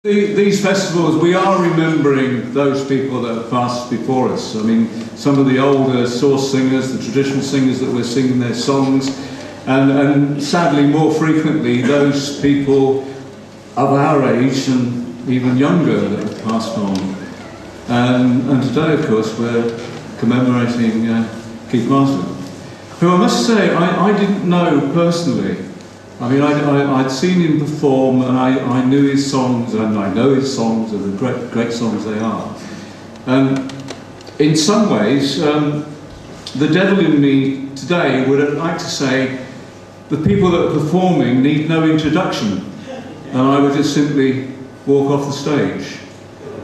These festivals, we are remembering those people that have passed before us. I mean, some of the older source singers, the traditional singers that were singing their songs, and sadly more frequently those people of our age and even younger that have passed on. And today, of course, we're commemorating Keith Marsden, who I must say I didn't know personally. I mean, I'd seen him perform, and I knew his songs, and I know his songs, and the great songs they are. And in some ways, the devil in me today would like to say the people that are performing need no introduction, and I would just simply walk off the stage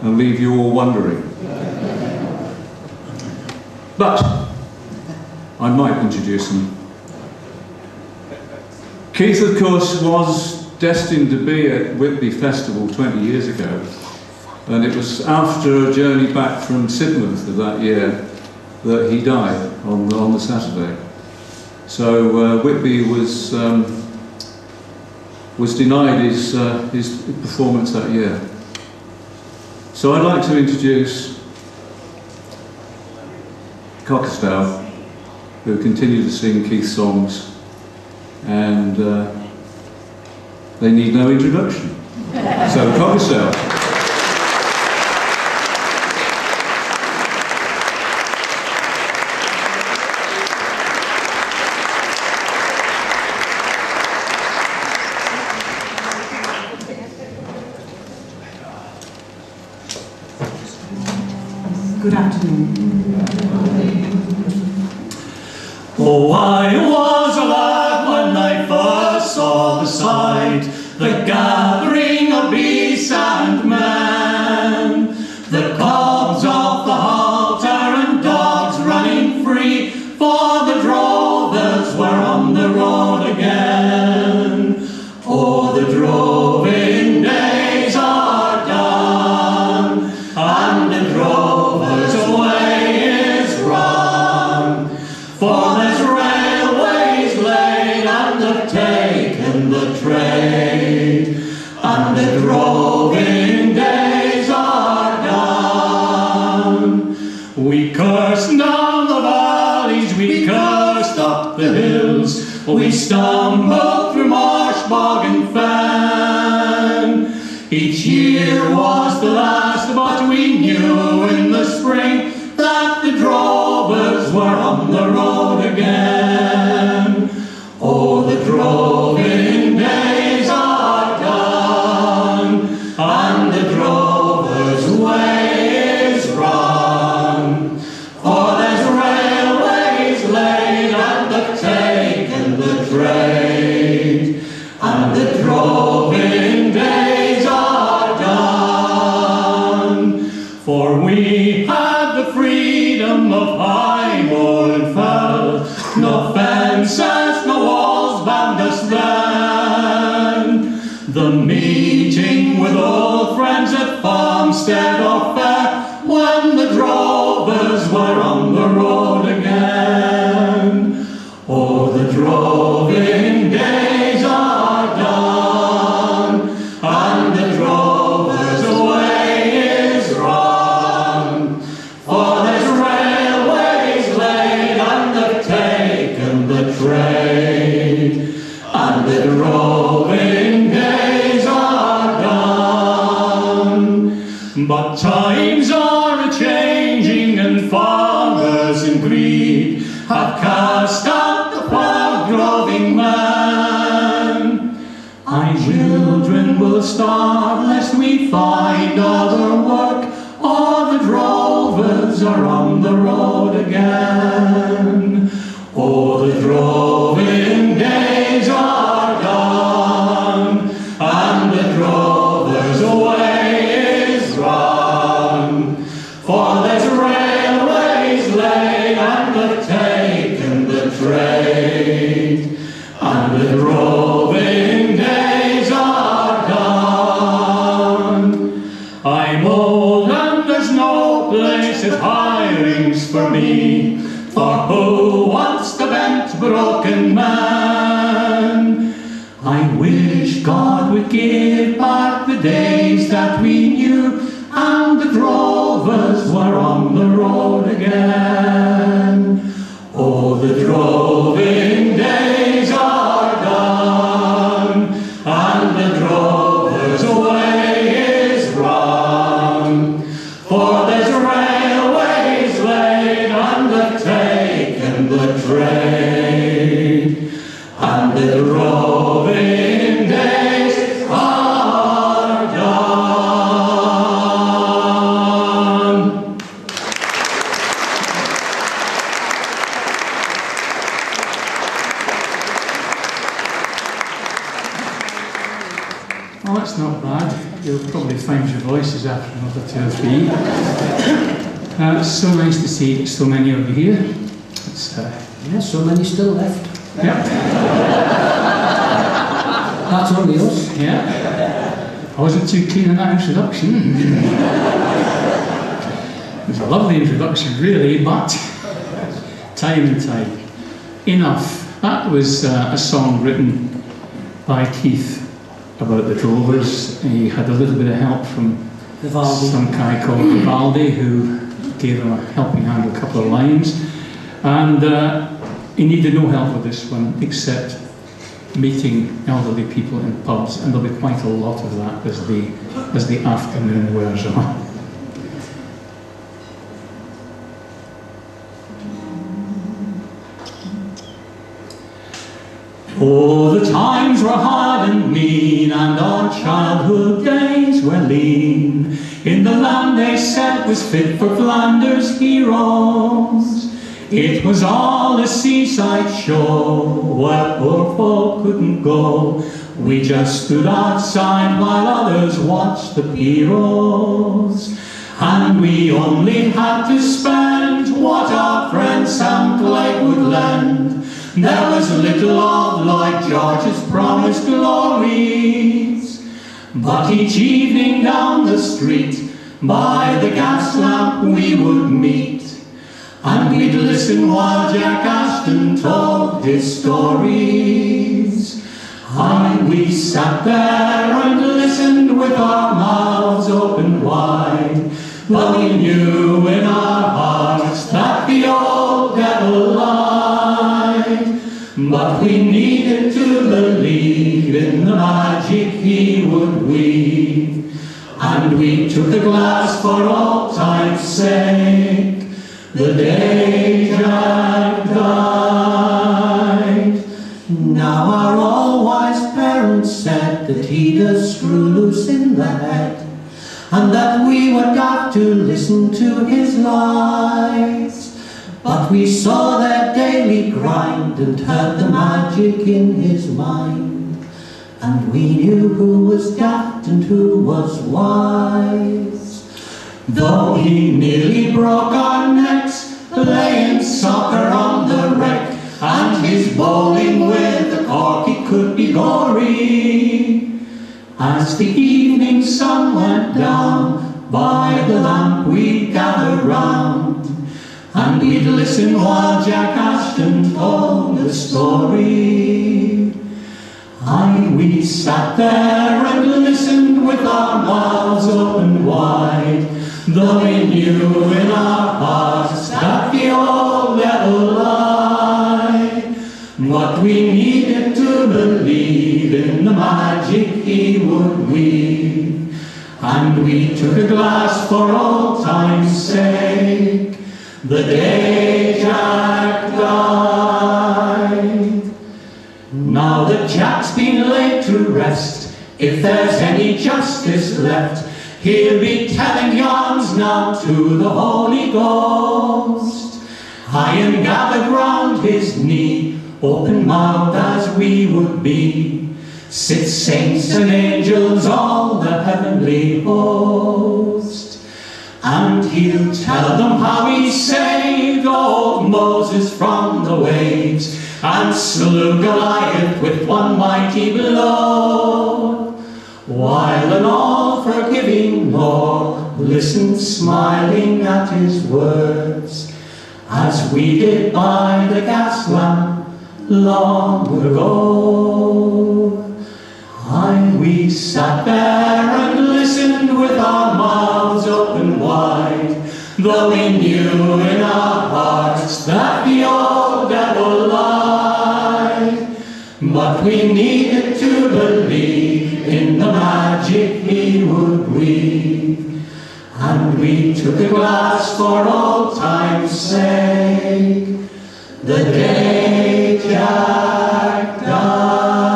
and leave you all wondering. But I might introduce them. Keith, of course, was destined to be at Whitby Festival 20 years ago, and it was after a journey back from Sidmouth of that year that he died on the Saturday. So Whitby was denied his performance that year. So I'd like to introduce Cockersdale, who continue to sing Keith's songs. And they need no introduction. So, Cockersdale. Good afternoon. Oh, I was a lad when I first saw the sight, the gathering of beasts and men, the cobs off the halter and dogs running free, for the drovers were on the road again. Oh, the droving days are done, and the drovers' way is run, for there's railways laid and have taken the trade, and the droving days are done. We cursed down the valleys, we cursed up the hills, we stumbled through marsh, bog and fen. Each year was the last, but we knew in the spring that the drovers were on the road again. Oh, the droving days are done, and the drovers' way is run, for there's railways laid and have taken the trade, and the droving days are done. For we had the freedom of high moor and fell, no fences, no walls bound us then. The meeting with old friends at farmstead or fair, when the drovers were on the road again. Oh, the droving days are done, and the drovers' way is run, for there's railways laid and have taken the trade, and the droving days are done. But times are a-changing, and farmers in greed have cast out the proud droving man. Our children will starve lest we find other work, or the drovers are on the road again. Oh, the droving days are done, and the drovers' way is run, for there's railways laid and have taken the trade, and the droving days are done. I'm old and there's no place at hirings for me, for who wants the bent broken I wish God would give back the days that we knew, and the drovers were on the road again. Oh, the droving days are done, and the drovers' way is run. For there's railways laid undertaken the trade, and the droving days are done. Oh, that's not bad. You'll probably find your voices after another 2 or 3. It's so nice to see so many of you here. It's, Yeah, so many still left. yeah, That's only us. yeah. I wasn't too keen on that introduction. It was a lovely introduction, really, but time and tide. Enough. That was a song written by Keith about the drovers. He had a little bit of help from Vivaldi. some guy called Vivaldi, who gave him a helping hand with a couple of lines. And he needed no help with this one, except meeting elderly people in pubs, and there'll be quite a lot of that as the afternoon wears on. Oh, the times were hard and mean, and our childhood days were lean. In the land they said was fit for Flanders heroes, it was all a seaside show where poor folk couldn't go. We just stood outside while others watched the heroes, and we only had to spend what our friend Sam Clegg would lend. There was little of Lloyd George's promised glories, but each evening down the street by the gas lamp we would meet, and we'd listen while Jack Ashton told his stories. And we sat there and listened with our mouths open wide, but we knew in our hearts that the old devil lied. But we needed to believe in the magic he would weave, and we took a glass for old time's sake the day Jack died. Now our all-wise parents said that he'd a screw loose in the head, and that we were daft to listen to his lies. But we saw their daily grind and heard the magic in his mind, and we knew who was daft and who was wise. Though he nearly broke our necks playing soccer on the wreck, and his bowling with the corky could be gory, as the evening sun went down by the lamp we'd gather round, and we'd listen while Jack Ashton told the story. And we sat there and listened with our mouths open wide, though we knew in our hearts that the old devil lied. But we needed to believe in the magic he would weave, and we took a glass for old time's sake the day Jack died. Now that Jack's been laid to rest, if there's any justice left, he'll be telling yarns now to the Holy Ghost. High and gathered round his knee, open-mouthed as we would be, sit saints and angels, all the heavenly host. And he'll tell them how he saved old Moses from the waves, and slew Goliath with one mighty blow, while an all-forgiving Lord listened smiling at his words, as we did by the gas lamp long ago. sat there and listened with our mouths open wide, though we knew in our hearts that the old devil lied. But we needed to believe in the magic he would weave, and we took a glass for old time's sake, the day Jack died.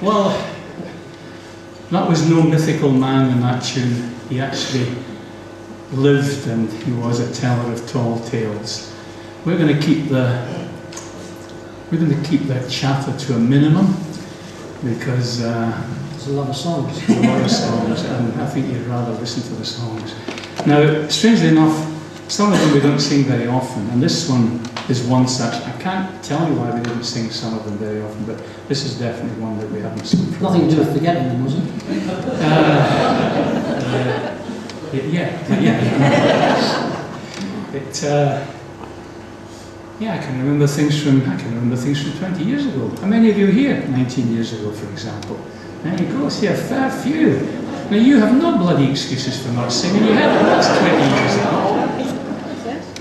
Well, that was no mythical man in that tune. He actually lived, and he was a teller of tall tales. We're going to keep the chatter to a minimum, because There's a lot of songs. a lot of songs, and I think you'd rather listen to the songs. Now, strangely enough, some of them we don't sing very often, and this one is one such. I can't tell you why we didn't sing some of them very often, but this is definitely one that we haven't sung for a Nothing long to do time. with forgetting them, was it? I can remember things from 20 years ago. How many of you here 19 years ago, for example? There you go, see a fair few. Now you have no bloody excuses for not singing. You had that's 20 years ago. Right.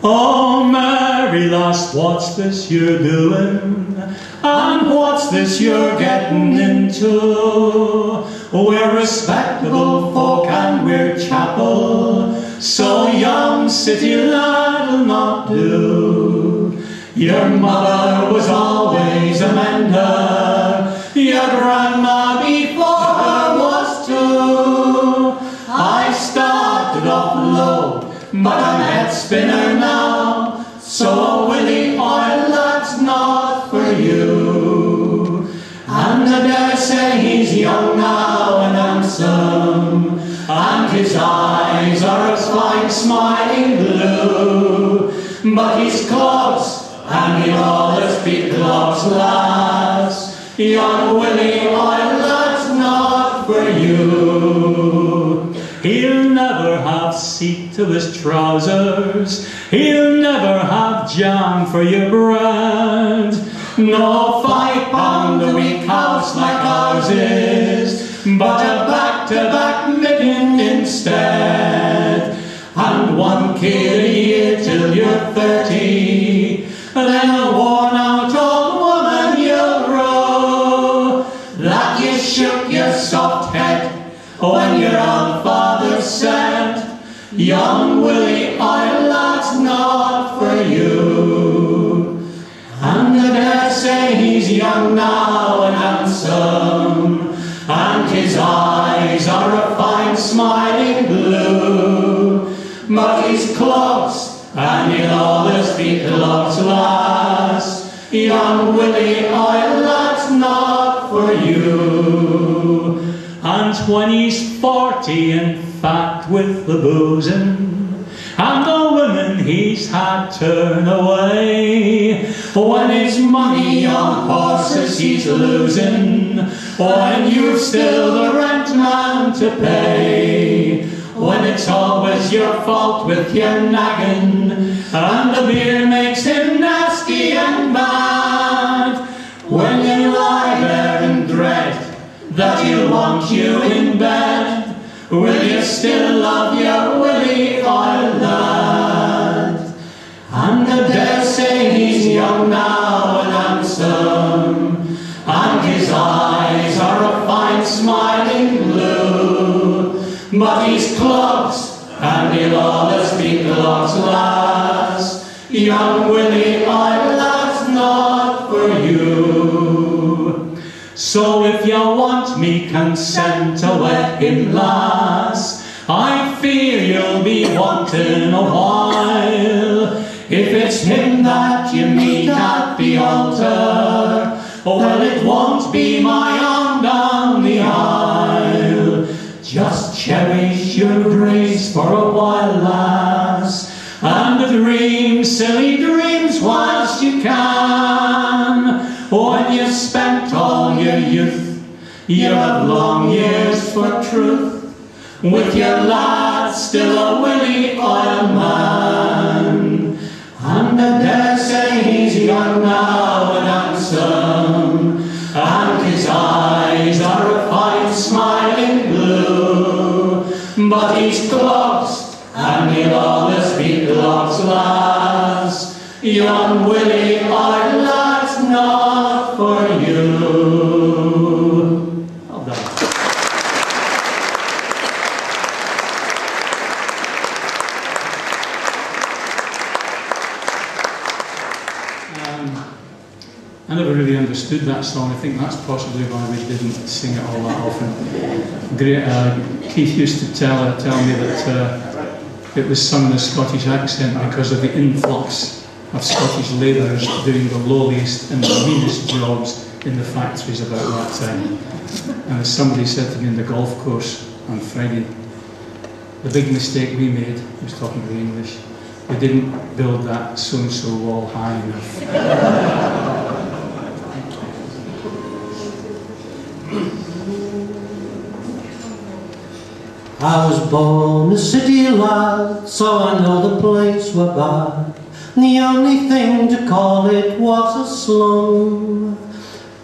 Oh, Mary lass, what's this you're doing? And what's this you're getting into? We're respectable folk and we're chapel, so young city lad'll not do. Your mother was always a mender, your grandma before her was too. I started off low, but I'm head spinner now, so Willie oil that's not for you. And I dare say he's young now and handsome, and his eyes are a fine smiling blue, but he's close and he'll always be close, lass. Young Willie oil that's not for you. He'll never have seat to his trousers, he'll never have jam for your bread, no £5 a week house like ours is, but a back-to-back midden instead, and 1 kid a year till you're 30, then a worn-out old woman you'll grow, that you shook your soft head when your old father said, young Willie, that's not for you. And I dare say he's young now and handsome, and his eyes are a fine smiling blue, but he's close and he'll always be close, lass. Young Willie, that's not for you. And when he's 40 and fat with the boozing, and the women he's had turn away, when his money on horses he's losing, when you've still the rent man to pay, when it's always your fault with your nagging, and the beer makes him nasty and bad, when you lie there in dread that he'll want you in bed, will you still love your Willie oil lad? And I dare say he's young now and handsome, and his eyes are a fine smiling blue, but he's close and he'll always be close, lass. Young Willie that's not for you. So if you want me consent to wed him, lass, I fear you'll be wanting a while. If it's him that you meet at the altar, well, it won't be my arm down the aisle. Just cherish your grace for a while, lass, and dream silly dreams whilst you can. When when you've spent all your youth, you have long years for truth, with your lad still a willy oil man. And I dare say he's young now and handsome, and his eyes are a fine smiling blue, but he's clogs, and he'll always be clogs, lads. Young Willie, our lad's not for you. Well done. I never really understood that song. I think that's possibly why we didn't sing it all that often. Keith used to tell me that it was sung in a Scottish accent because of the influx of Scottish labourers doing the lowliest and the meanest jobs in the factories about that time. And as somebody said to me in the golf course on Friday, the big mistake we made, he was talking to the English, we didn't build that so-and-so wall high enough. I was born a city lad, so I know the place were bad. The only thing to call it was a slum.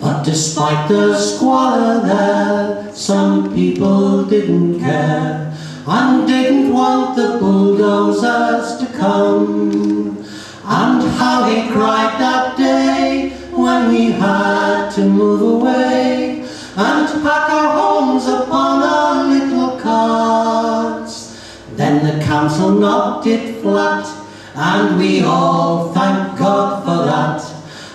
But despite the squalor there, some people didn't care and didn't want the bulldozers to come. And how they cried that day when we had to move away and pack our homes upon our little carts. Then the council knocked it flat, and we all thank God for that.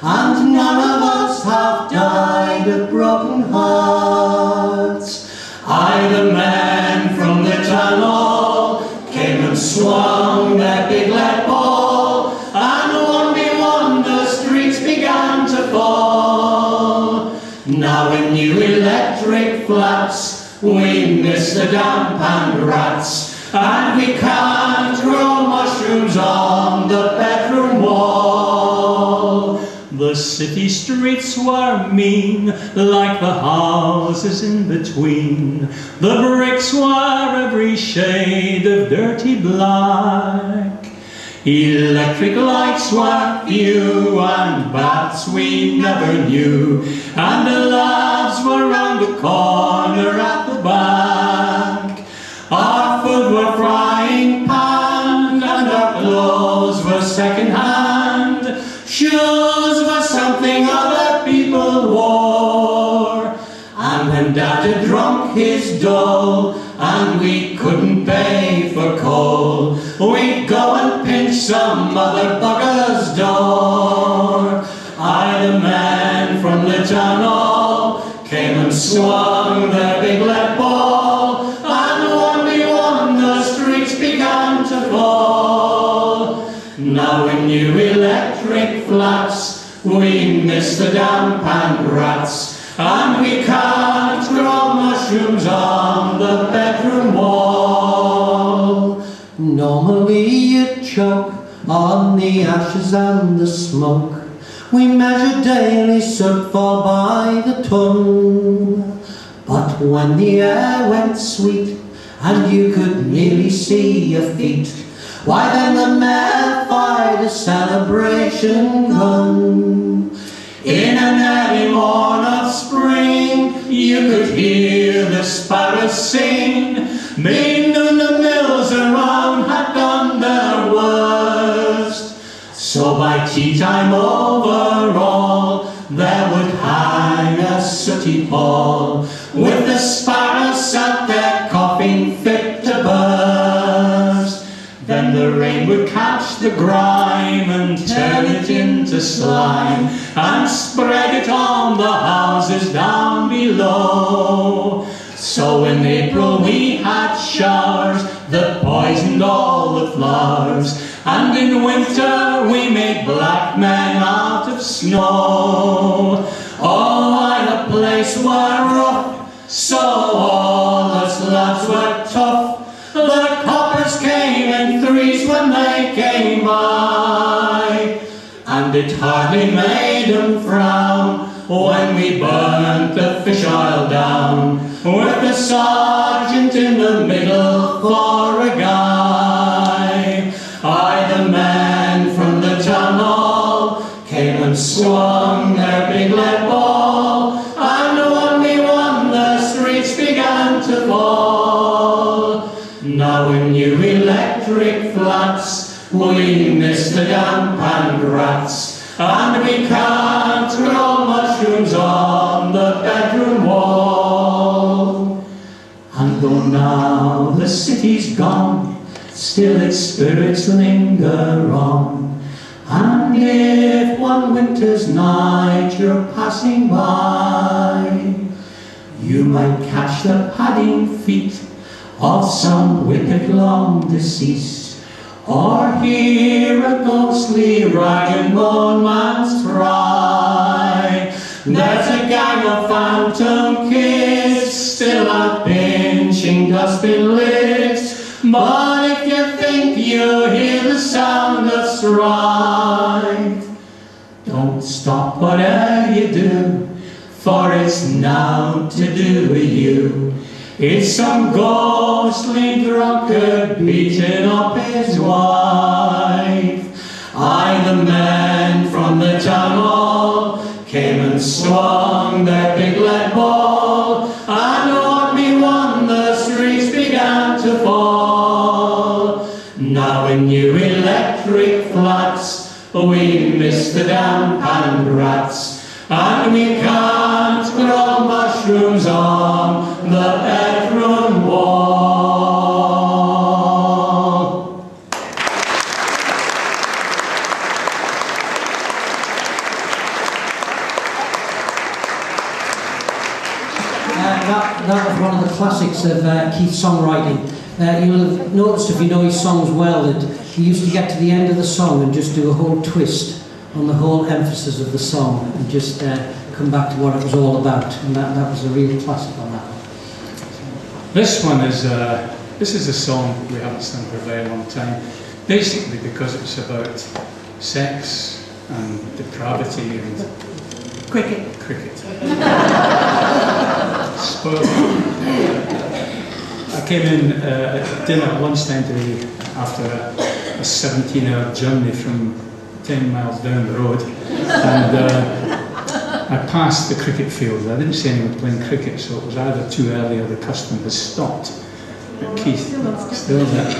And none of us have died of broken hearts. I, the men from the town hall, came and swung their big lead ball, and one by one the streets began to fall. Now in new electric flats, we miss the damp and rats, and we can't grow mushrooms on the bedroom wall. The city streets were mean, like the houses in between. The bricks were every shade of dirty black. Electric lights were few, and baths we never knew, and the lads were round the corner at the back. Our food were frying pan, and our clothes were second hand. Shoes were something other people wore. And when Dad had drunk his dole, and we couldn't pay for coal, we'd go and pinch some other bugger's door. I, the man from the town hall, came and swung their big lead ball, and one by one the streets began to fall. Now in new electric flats, we miss the damp and rats, and we can't grow mushrooms on the bedroom wall. Normally you'd choke on the ashes and the smoke. We measure daily soot fall by the ton. But when the air went sweet and you could nearly see your feet, why then the mayor fired a celebration gun. In an early morn of spring, you could hear the sparrows sing. By noon the mills around had done their worst. So by tea time over all, there would hang a sooty pall, with the sparrows sat there coughing fit to burst. Then the rain would catch the grime and turn it into slime, and spread it on the houses down below. So in April we had showers that poisoned all the flowers, and in winter we made black men out of snow. Oh, why the place were rough, so all us lads were tough. The coppers came in threes when they came by, and it hardly made them frown when we burnt the fish oil down, with the sergeant in the middle for a guy. The men from the town hall came and swung their big lead ball, and when we won, the streets began to fall. Now in new electric flats, we miss the damp and rats, and we can't grow mushrooms on the bedroom wall. And though now the city's gone, still its spirits linger on. And if one winter's night you're passing by, you might catch the padding feet of some whippet long deceased, or hear a ghostly rag and bone man's cry. There's a gang of phantom kids still a pinching dustbin lids, but if you think you hear the sound of strife, don't stop whatever you do, for it's now to do with you. It's some ghostly drunkard beating up his wife. The men from the town hall came and swung their big lead ball, and what we won, the streets began to fall. Now in new electric flats, we miss the damp and rats, and we can't grow mushrooms on the bedroom wall. That was one of the classics of Keith's songwriting. You'll have noticed, if you know his songs well, that he used to get to the end of the song and just do a whole twist on the whole emphasis of the song and just come back to what it was all about. And that was a real classic on that one. This one is this is a song we haven't sung for a very long time, basically because it's about sex and depravity and cricket. So, I came in at dinner at lunchtime today after a 17-hour journey from 10 miles down the road, and I passed the cricket field. I didn't see anyone playing cricket, so it was either too early or the custom has stopped. But Keith, still there.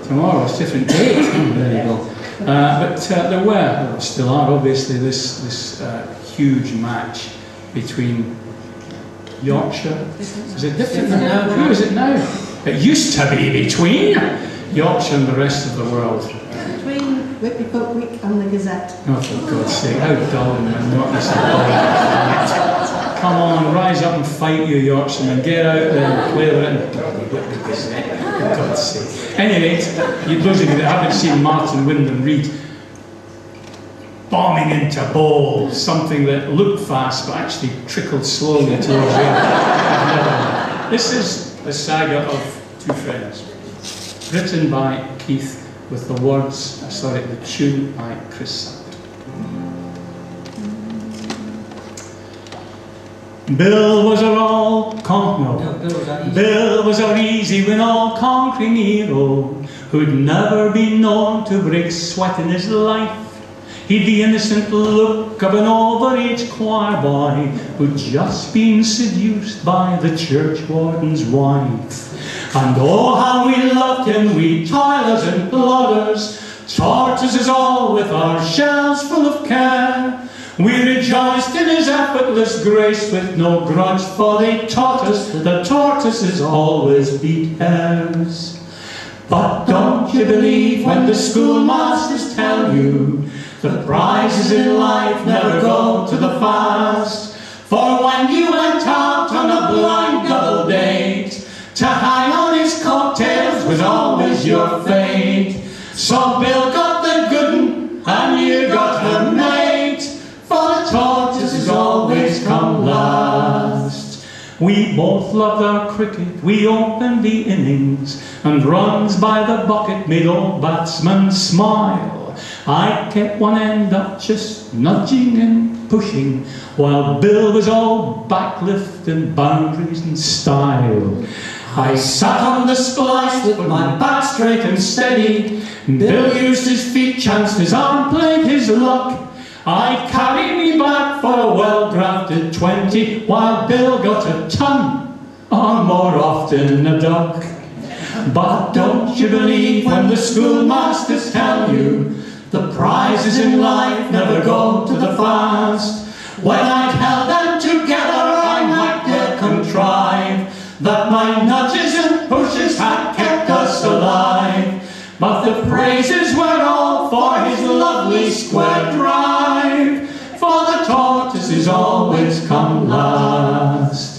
Tomorrow, it's a different date. There you go. But there still are obviously this huge match between Yorkshire. Is it different now? Who is it now? It used to be between Yorkshire and the rest of the world. Between Whitby Folk Week and the Gazette. Oh, for God's sake, how dull and monotonous is that? Come on, rise up and fight, you Yorkshiremen. Get out there and play with it and Whitby Gazette, for God's sake. Anyway, those of you that haven't seen Martin Wyndham Reid bombing into bowl, something that looked fast but actually trickled slowly towards the end. This is the saga of two friends, written by Keith with the tune by Chris Sand. Bill was our easy win, all conquering hero, who'd never been known to break sweat in his life. He'd the innocent look of an overage choir boy who'd just been seduced by the churchwarden's wife. And oh, how we loved him, we toilers and plodders, tortoises all with our shells full of care. We rejoiced in his effortless grace with no grudge, for they taught us that tortoises always beat hares. But don't you believe when the schoolmasters tell you the prizes in life never go to the fast? For when you went out on a blind double date, to hang on his coattails was always your fate. So Bill got the good 'un and you got her mate, for the tortoises always come last. We both loved our cricket, we opened the innings, and runs by the bucket made old batsmen smile. I kept one end up just nudging in, pushing, while Bill was all backlift and boundaries and style. I sat on the splice with my back straight and steady. Bill used his feet, chanced his arm, played his luck. I carried me back for a well-drafted 20, while Bill got a ton, or more often a duck. But don't you believe when the schoolmasters tell you the prizes in life never go to the fast? When I'd held them together I might dare contrive that my nudges and pushes had kept us alive. But the praises were all for his lovely square drive, for the tortoises always come last.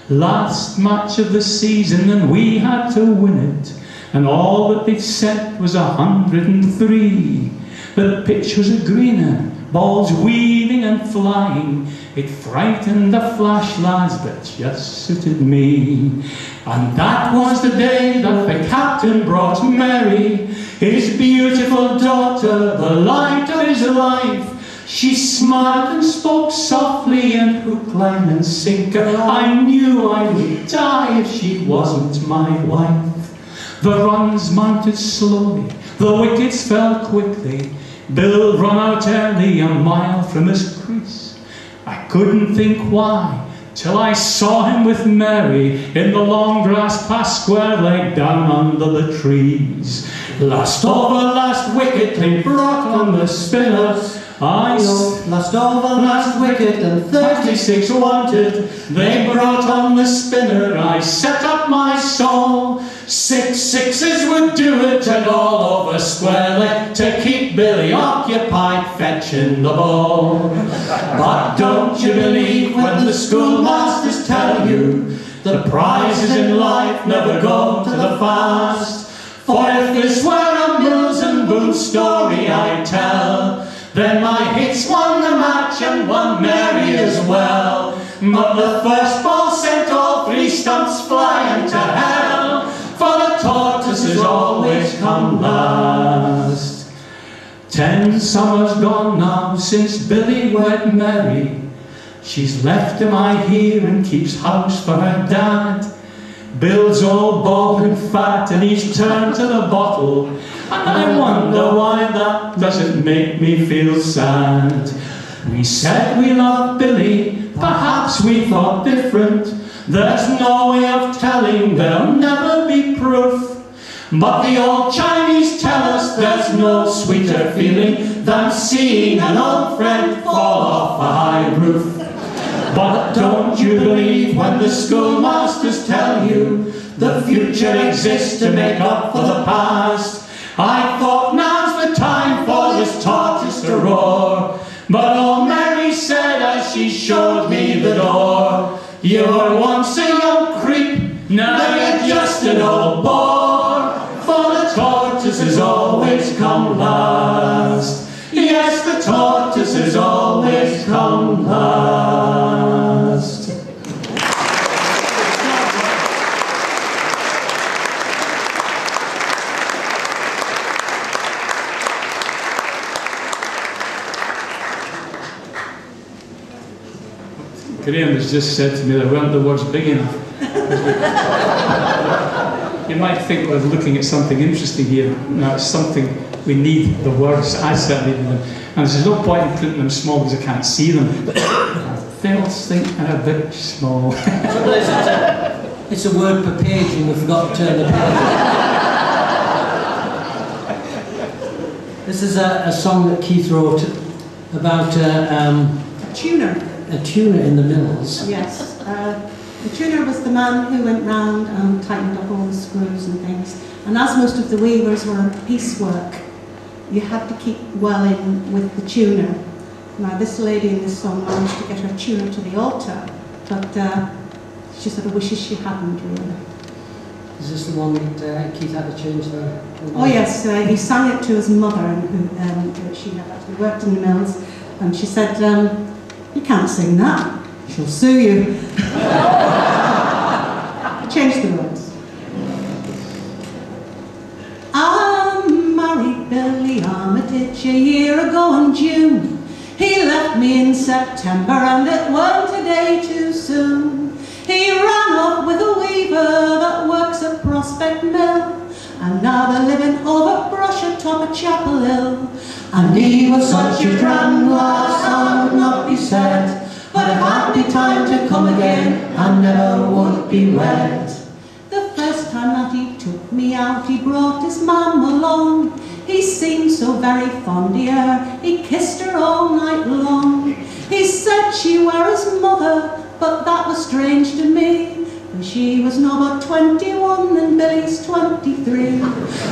Last match of the season and we had to win it, and all that they'd set was 103. The pitch was a greener, balls weaving and flying. It frightened the flash lads, but just suited me. And that was the day that the captain brought Mary, his beautiful daughter, the light of his life. She smiled and spoke softly, and hook, line and sinker, I knew I would die if she wasn't my wife. The runs mounted slowly, the wickets fell quickly. Bill ran out early, a mile from his crease. I couldn't think why, till I saw him with Mary in the long grass past square leg down under the trees. Last over, last wicket, they brought on the spinners. Last over, last wicket, and 36 wanted. They brought on the spinner, I set up my stall. 6 sixes would do it, and all over square leg to keep Billy occupied fetching the ball. But don't you believe when the schoolmasters tell you the prizes in life never go to the fast? For if this were a Mills and Boone story I tell, then my hits won the match and won Mary as well. But the first ball sent all 3 stumps flying to hell, for the tortoises always come last. 10 summers gone now since Billy wed Mary. She's left him, I hear, and keeps house for her dad. Bill's all bald and fat, and he's turned to the bottle, and I wonder why that doesn't make me feel sad. We said we loved Billy, perhaps we thought different. There's no way of telling, there'll never be proof. But the old Chinese tell us there's no sweeter feeling than seeing an old friend fall off a high roof. But don't you believe when the schoolmasters tell you the future exists to make up for the past? I thought now's the time for this tortoise to roar, but old Mary said as she showed me the door, you were once a young creep, now you're just an old bore, for the tortoises always come last. Yes, the tortoises always come last. Graham has just said to me there weren't the words big enough. You might think we're looking at something interesting here. No, it's something we need the words. I certainly need them. And there's no point in printing them small because I can't see them. They'll think they're a bit small. It's a word per page and we forgot to turn the page. This is a song that Keith wrote about A tuner. a tuner in the mills. Yes. The tuner was the man who went round and tightened up all the screws and things. And as most of the weavers were on piecework, you had to keep well in with the tuner. Now this lady in this song managed to get her tuner to the altar, but she sort of wishes she hadn't really. Is this the one that Keith had to change the Oh yes, he sang it to his mother, who she had actually worked in the mills, and she said, you can't sing that, she'll sue you. Change the words. I married Billy Armitage a year ago in June. He left me in September and it weren't a day too soon. He ran off with a weaver that works at Prospect Mill, and now they're living over brush atop a Chapel Hill. And he was such a grand lass, I would not be sad, but if had the time to come again, I never would be wed. The first time that he took me out, he brought his mam along. He seemed so very fond of her, he kissed her all night long. He said she were his mother, but that was strange to me, for she was no but 21 and Billy's 23.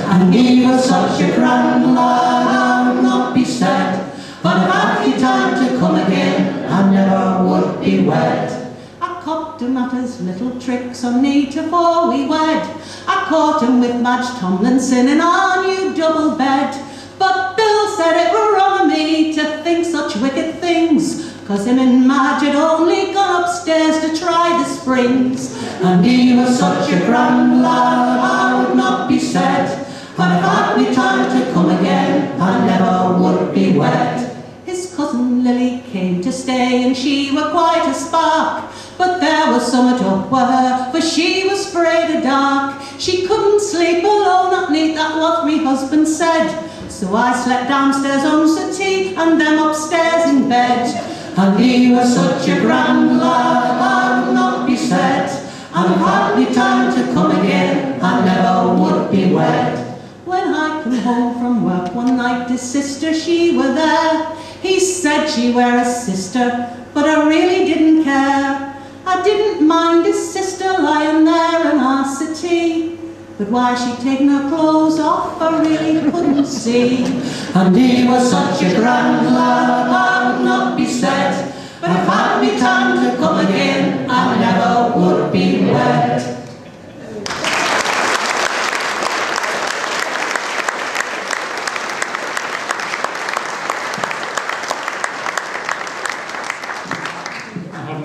And he was such a grand lad, I would not be sad, but if had the time to come again, I never would be wed. I copped him at his little tricks on need afore we wed. I caught him with Madge Tomlinson in our new double bed. But Bill said it were wrong of me to think such wicked things, 'cause him and Madge had only gone upstairs to try the springs. And he was such a grand lad, I would not be sad, but if had the time to come again, I never would be wed. His cousin Lily came to stay and she were quite a spark, but there was somewhat up with her, for she was afraid of dark. She couldn't sleep alone at night, that what me husband said. So I slept downstairs on settee and them upstairs in bed. And he was such a grand lad, I would not be sad, and if had the time to come again, I never would be wed. When I come home from work one night, his sister, she were there. He said she were his sister, but I really didn't care. I didn't mind his sister lying there in our settee, but why she'd taken her clothes off, I really couldn't see. And he was such a grand lad, I would not be sad, but if had the time to come again, I never would be wed.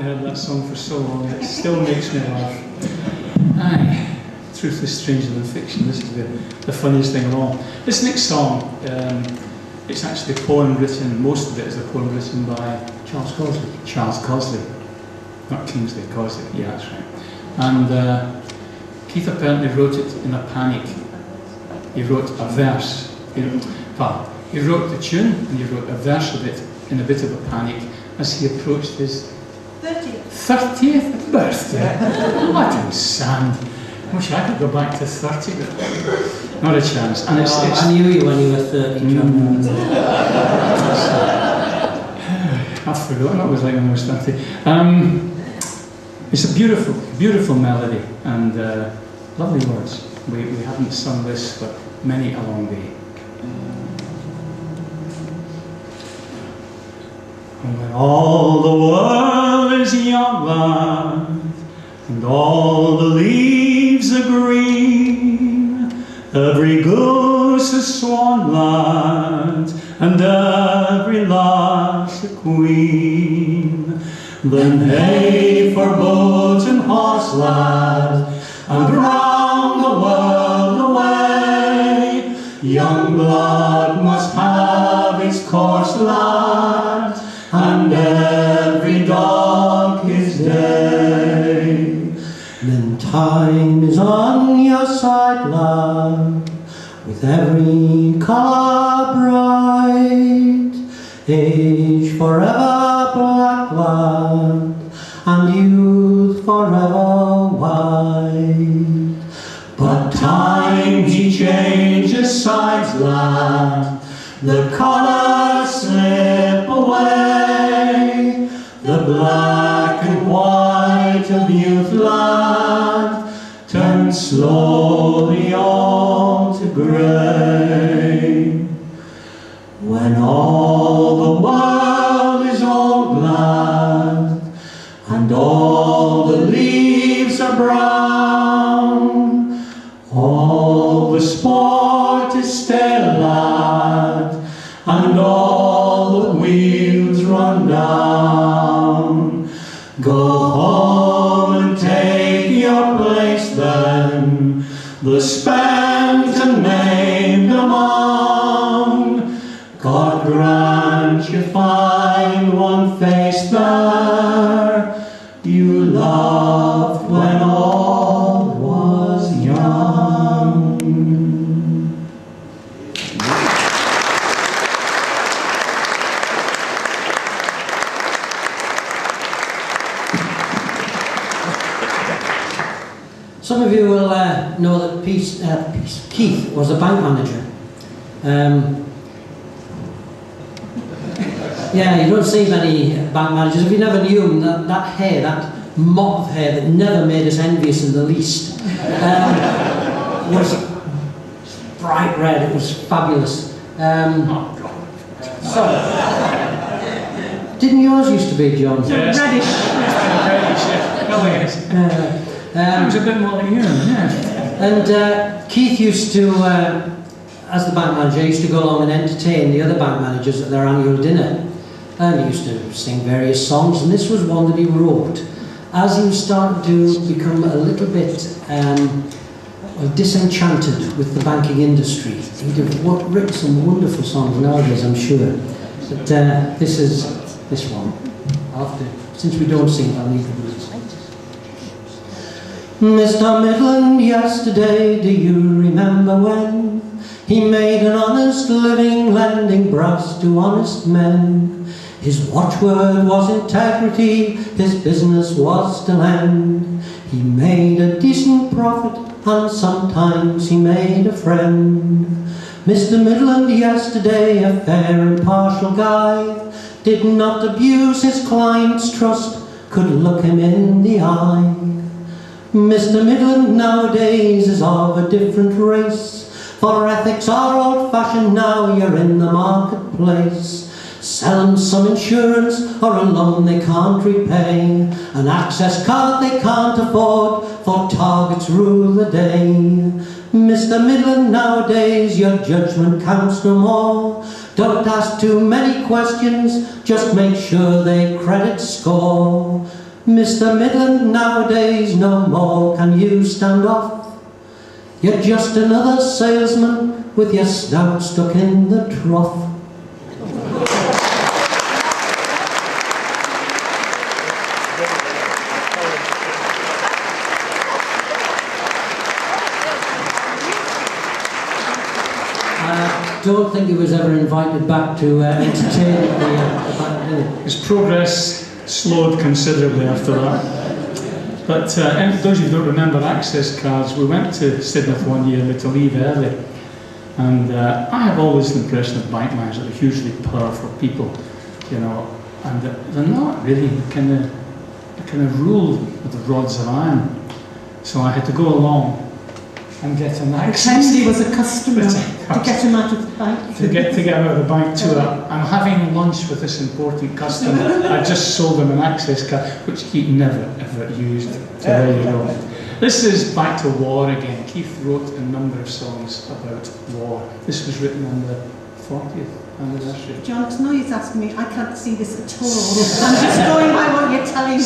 Heard that song for so long, it still makes me laugh. Aye, truth is stranger than fiction. This is the funniest thing of all. This next song, it's actually a poem written, most of it is a poem written by Charles Causley. Charles Causley, not Kingsley, Causley, yeah, that's right. And Keith apparently wrote it in a panic. He wrote a verse, he wrote the tune and he wrote a verse of it in a bit of a panic as he approached his 30th birthday. What in sand. I wish I could go back to 30, but not a chance. And it's I knew you when you were 30, John. I've forgotten what it was like when I was 30. It's a beautiful, beautiful melody and lovely words. We haven't sung this for many a long day. When all the world is young land, and all the leaves are green, every goose a swan land, and every lass a queen, then hey for boat and horse lad, and round the world away. Young blood must have its course, lad, and every dog his day. Then time is on your side, lad, with every colour bright. Age forever black, lad, and youth forever white. But time he changes sides, lad, the colours slip away. The black and white of youth, lad, turn slowly all to grey. When all the world is old, lad, and all the leaves are brown, all the sport is stale, lad, and all the wheels run down. Go home and take your place then, the spent and maimed among. God grant you find you loved when all was young. Some of you will know that Keith was a bank manager. Yeah, you don't see many bank managers. If you never knew him, that hair, that mop of hair that never made us envious in the least, was bright red. It was fabulous. So, didn't yours used to be, John? Yes. Reddish. It was a bit more like you, yeah. And Keith used to, as the bank manager, used to go along and entertain the other bank managers at their annual dinner. And he used to sing various songs, and this was one that he wrote as he was starting to become a little bit disenchanted with the banking industry. He'd have written some wonderful songs nowadays, I'm sure. But this is this one. Since we don't sing, I'll leave the words. Mr. Midland, yesterday, do you remember when he made an honest living lending brass to honest men? His watchword was integrity, his business was to lend. He made a decent profit and sometimes he made a friend. Mr. Midland, yesterday, a fair impartial guy, did not abuse his client's trust, could look him in the eye. Mr. Midland nowadays is of a different race, for ethics are old-fashioned now, you're in the marketplace. Sell them some insurance or a loan they can't repay, an access card they can't afford, for targets rule the day. Mr. Midland nowadays, your judgment counts no more. Don't ask too many questions, just make sure they credit score. Mr. Midland nowadays, no more can you stand off. You're just another salesman with your snout stuck in the trough. I don't think he was ever invited back to entertain the bank dinner. His progress slowed considerably after that. But and those of you who don't remember access cards, we went to Sidmouth one year to leave early. And I have always the impression of bank managers are hugely powerful people, you know, and they're not really the kind of rule with the rods of iron. So I had to go along and get an access. Pretend he was a customer to get him out of the bank. To get him out of the bank too. I'm having lunch with this important customer. I just sold him an access card, which he never ever used. So there you go. This is back to war again. Keith wrote a number of songs about war. This was written on the 40th anniversary. John, it's no use asking me, I can't see this at all. I'm just going by what you're telling me.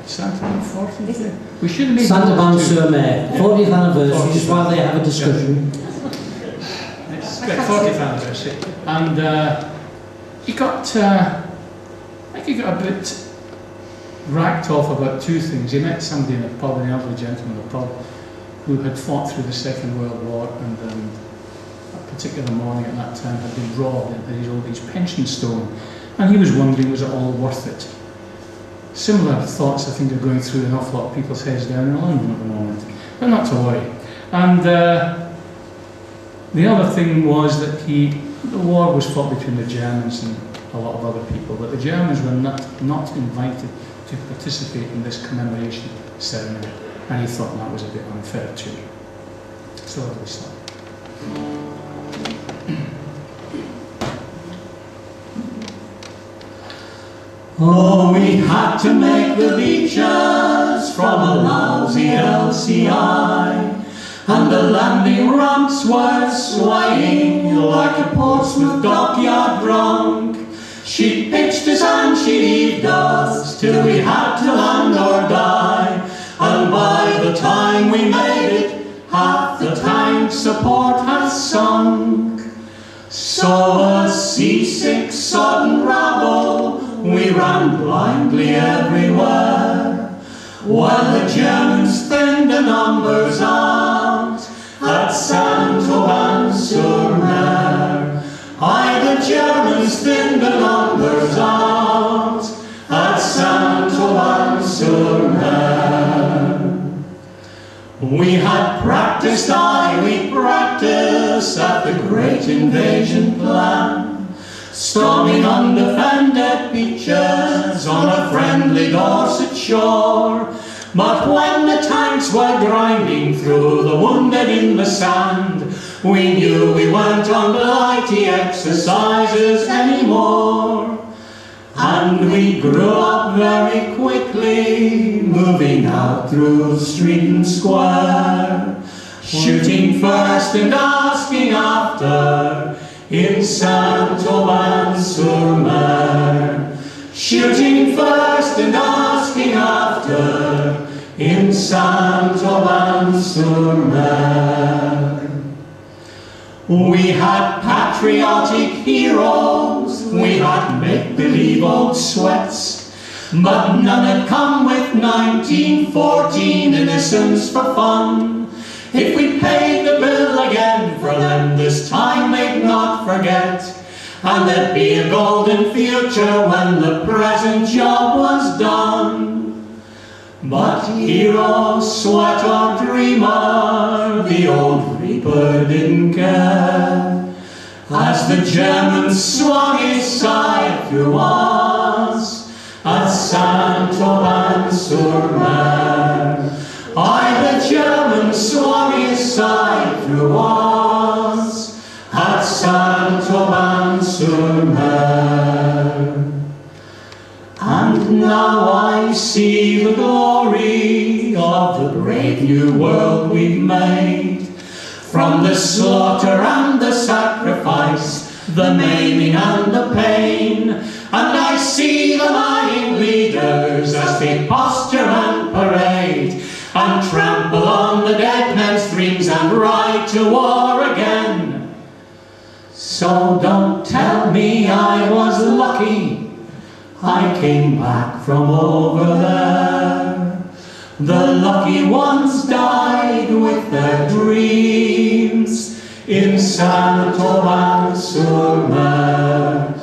Santa Band 40th? We should have made Santa Band sur Mer, 40th anniversary, just while they have a discussion. It's the 40th anniversary. And he got, I think he got a bit racked off about two things. He met somebody in a pub, an elderly gentleman in a pub, who had fought through the Second World War, and a particular morning at that time had been robbed at his old age pension stone. And he was wondering, was it all worth it? Similar thoughts, I think, are going through an awful lot of people's heads down in London at the moment. But not to worry. And the other thing was that the war was fought between the Germans and a lot of other people, but the Germans were not invited to participate in this commemoration ceremony, and he thought that was a bit unfair too. So lovely stuff. Oh, we had to make the beaches from a lousy LCI, and the landing ramps were swaying like a Portsmouth dockyard drunk. She pitched us and she heaved us till we had to land or die, and by the time we made it, half the tank support had sunk. So a seasick sodden rabble friendly everywhere, while the Germans thinned the numbers out at Saint-Aubin-sur-Mer. Aye, the Germans thinned the numbers out at Saint-Aubin-sur-Mer. We had practiced, aye, we practiced at the great invasion plan, storming undefended beaches on a friendly Dorset shore. But when the tanks were grinding through the wounded in the sand, we knew we weren't on blighty exercises anymore. And we grew up very quickly, moving out through street and square, shooting first and asking after in Saint-Aubin-sur-Mer. Shooting first and asking after in Saint-Aubin-sur-Mer. We had patriotic heroes, we had make-believe old sweats, but none had come with 1914 innocence for fun. If we paid the bill again for them this time, they'd not forget, and there'd be a golden future when the present job was done. But hero, sweat or dreamer, the old reaper didn't care, as the German swung his scythe through us at Saint-Aubin-sur-Mer. Aye, the German swung his scythe through us at Saint-Aubin-sur-Mer. And now I see the glory of the brave new world we've made, from the slaughter and the sacrifice, the maiming and the pain. And I see the lying leaders as they posture and parade, and trample on the dead men's dreams and ride to war again. So don't tell me I was lucky, I came back from over there. The lucky ones died with their dreams in Saint-Aubin-sur-Mer.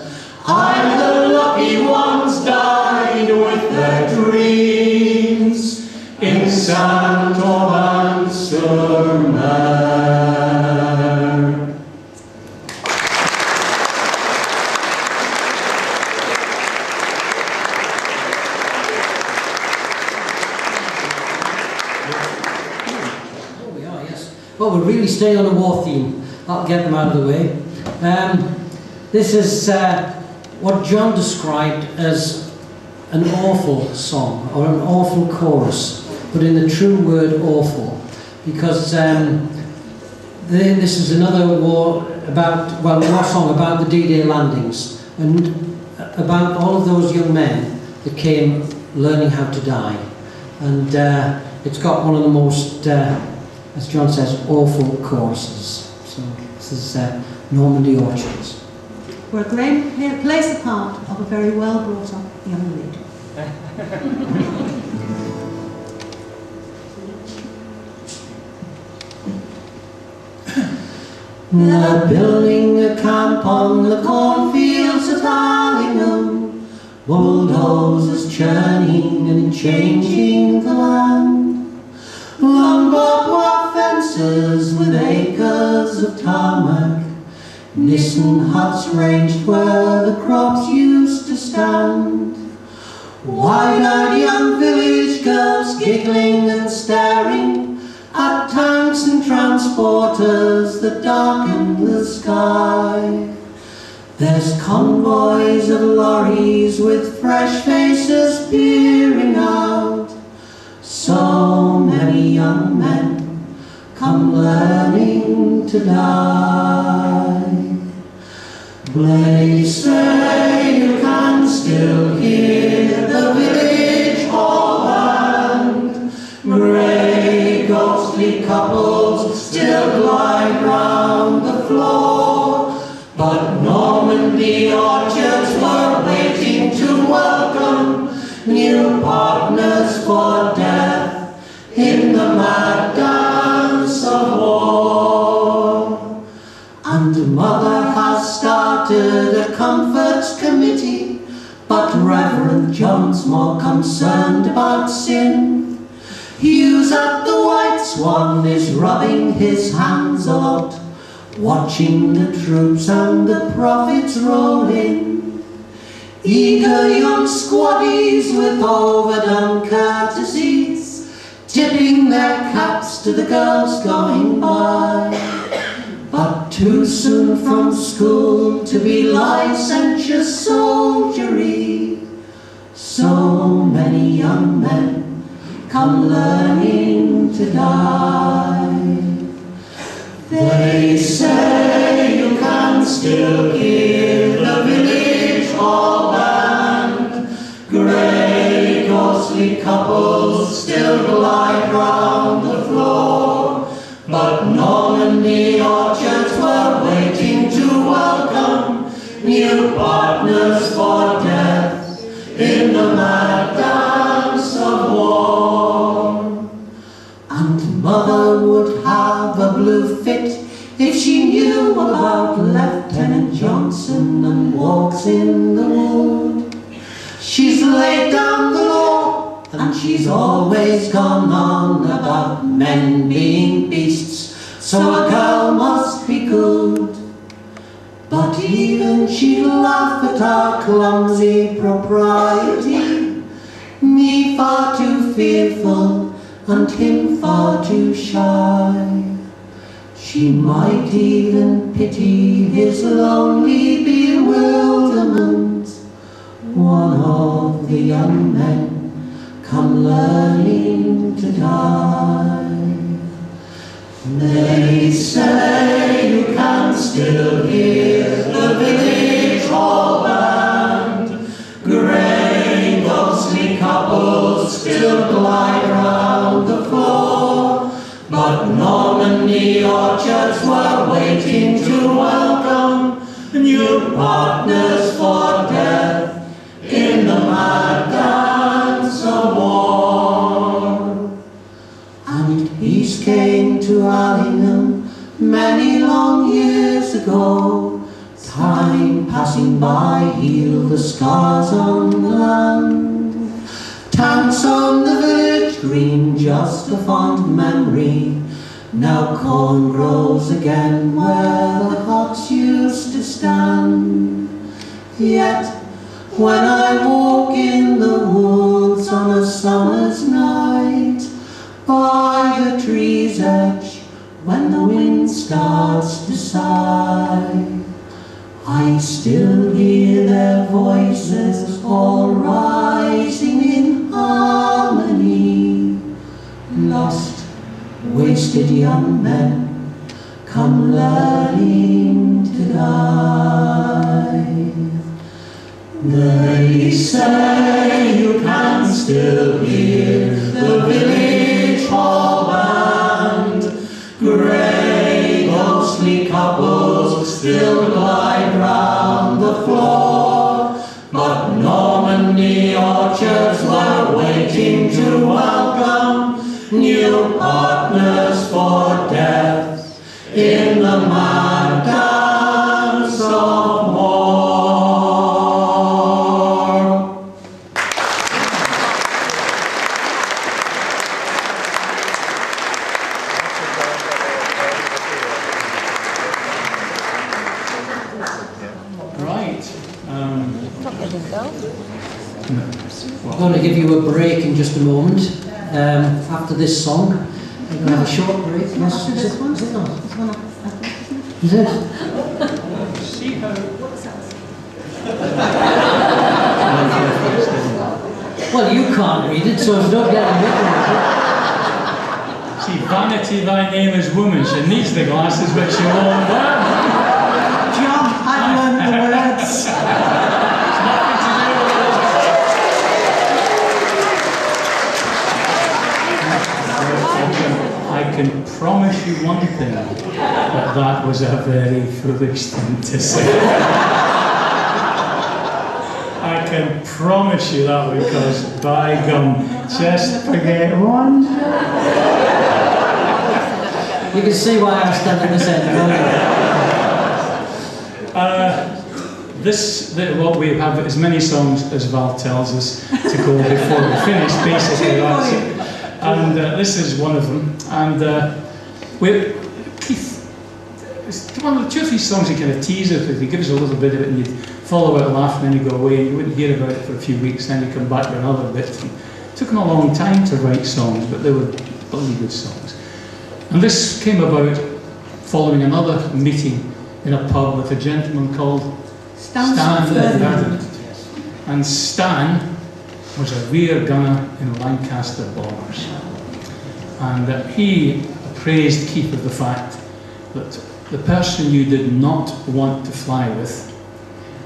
Aye, the lucky ones died with their dreams in Saint-Aubin-sur-Mer. Well, we'll really stay on a war theme. I'll get them out of the way. This is what John described as an awful song, or an awful chorus, but in the true word awful, because this is another war song about the D-Day landings, and about all of those young men that came learning how to die. And it's got one of the most, as John says, awful choruses. So this is Normandy Orchards. Where Graham plays the part of a very well brought up young lady. They're building a camp on the cornfields at Allingham, bulldozers churning and changing the land. Long barbed wire fences with acres of tarmac, Nissen huts ranged where the crops used to stand. Wide-eyed young village girls giggling and staring at tanks and transporters that darken the sky. There's convoys of lorries with fresh faces peering out. So many young men come learning to die. They say you can still hear the village hall band. Grey ghostly couples still glide round the floor, but Normandy orchards were waiting to welcome new partners for death in the mad dance of war. And Mother has started a comforts committee, but Reverend John's more concerned about sin. Hughes at the White Swan is rubbing his hands a lot, watching the troops and the profits roll in. Eager young squaddies with overdone courtesies, tipping their caps to the girls going by. But too soon from school to be licentious soldiery, so many young men come learning to die. They say you can still hear the village hall band, grey ghostly couples still glide round the floor, but Normandy orchards were waiting to welcome new partners for death in the mad dance of war. And Mother would have a blue fit if she knew about Lieutenant Johnson and walks in the wood. She's laid down the law, and she's always gone on about men being beasts, so a girl must be good. But even she'd laugh at our clumsy propriety, me far too fearful and him far too shy. She might even pity his lonely bewilderment. One of the young men come learning to die. They say you can still hear the village hall band, grey ghostly couples still glide round the floor, but Normandy orchards were waiting to welcome new partners for death in the mad dance of war. And peace came to Allingham many long years ago. Time passing by healed the scars on the land. Tanks on the village green, just a fond memory. Now corn grows again where the huts used to stand. Yet when I walk in the woods on a summer's night, by the tree's edge, when the wind starts to sigh, I still hear their voices all rising in harmony. Lost, wasted young men come learning to die. They say you can still hear the village hall band, grey ghostly couples still glide round the floor, but Normandy orchards were waiting to welcome new partners for death in the mad dance of war. I'm going to give you a break in just a moment. After this song, we're going to have a short break. Yes, After this one? Is it not? This one after this Is it? See how... Well, you can't read it, so don't get a See, vanity thy name is woman. She needs the glasses, but she won't wear them. John, I've learned the words. I can promise you one thing, that was a very foolish thing to say. I can promise you that because, by gum, just forget one. You can see why I'm standing this end. What we have as many songs as Val tells us to go before we finish, basically. That's it. And this is one of them. And Keith, it's one of the 2 or 3 songs you kind of tease it with. He gives a little bit of it and you'd fall out laughing, then you go away and you wouldn't hear about it for a few weeks, then you come back with another bit. And it took him a long time to write songs, but they were bloody good songs. And this came about following another meeting in a pub with a gentleman called Stan Ferdinand. And Stan was a rear gunner in Lancaster bombers. And he praised Keith of the fact that the person you did not want to fly with,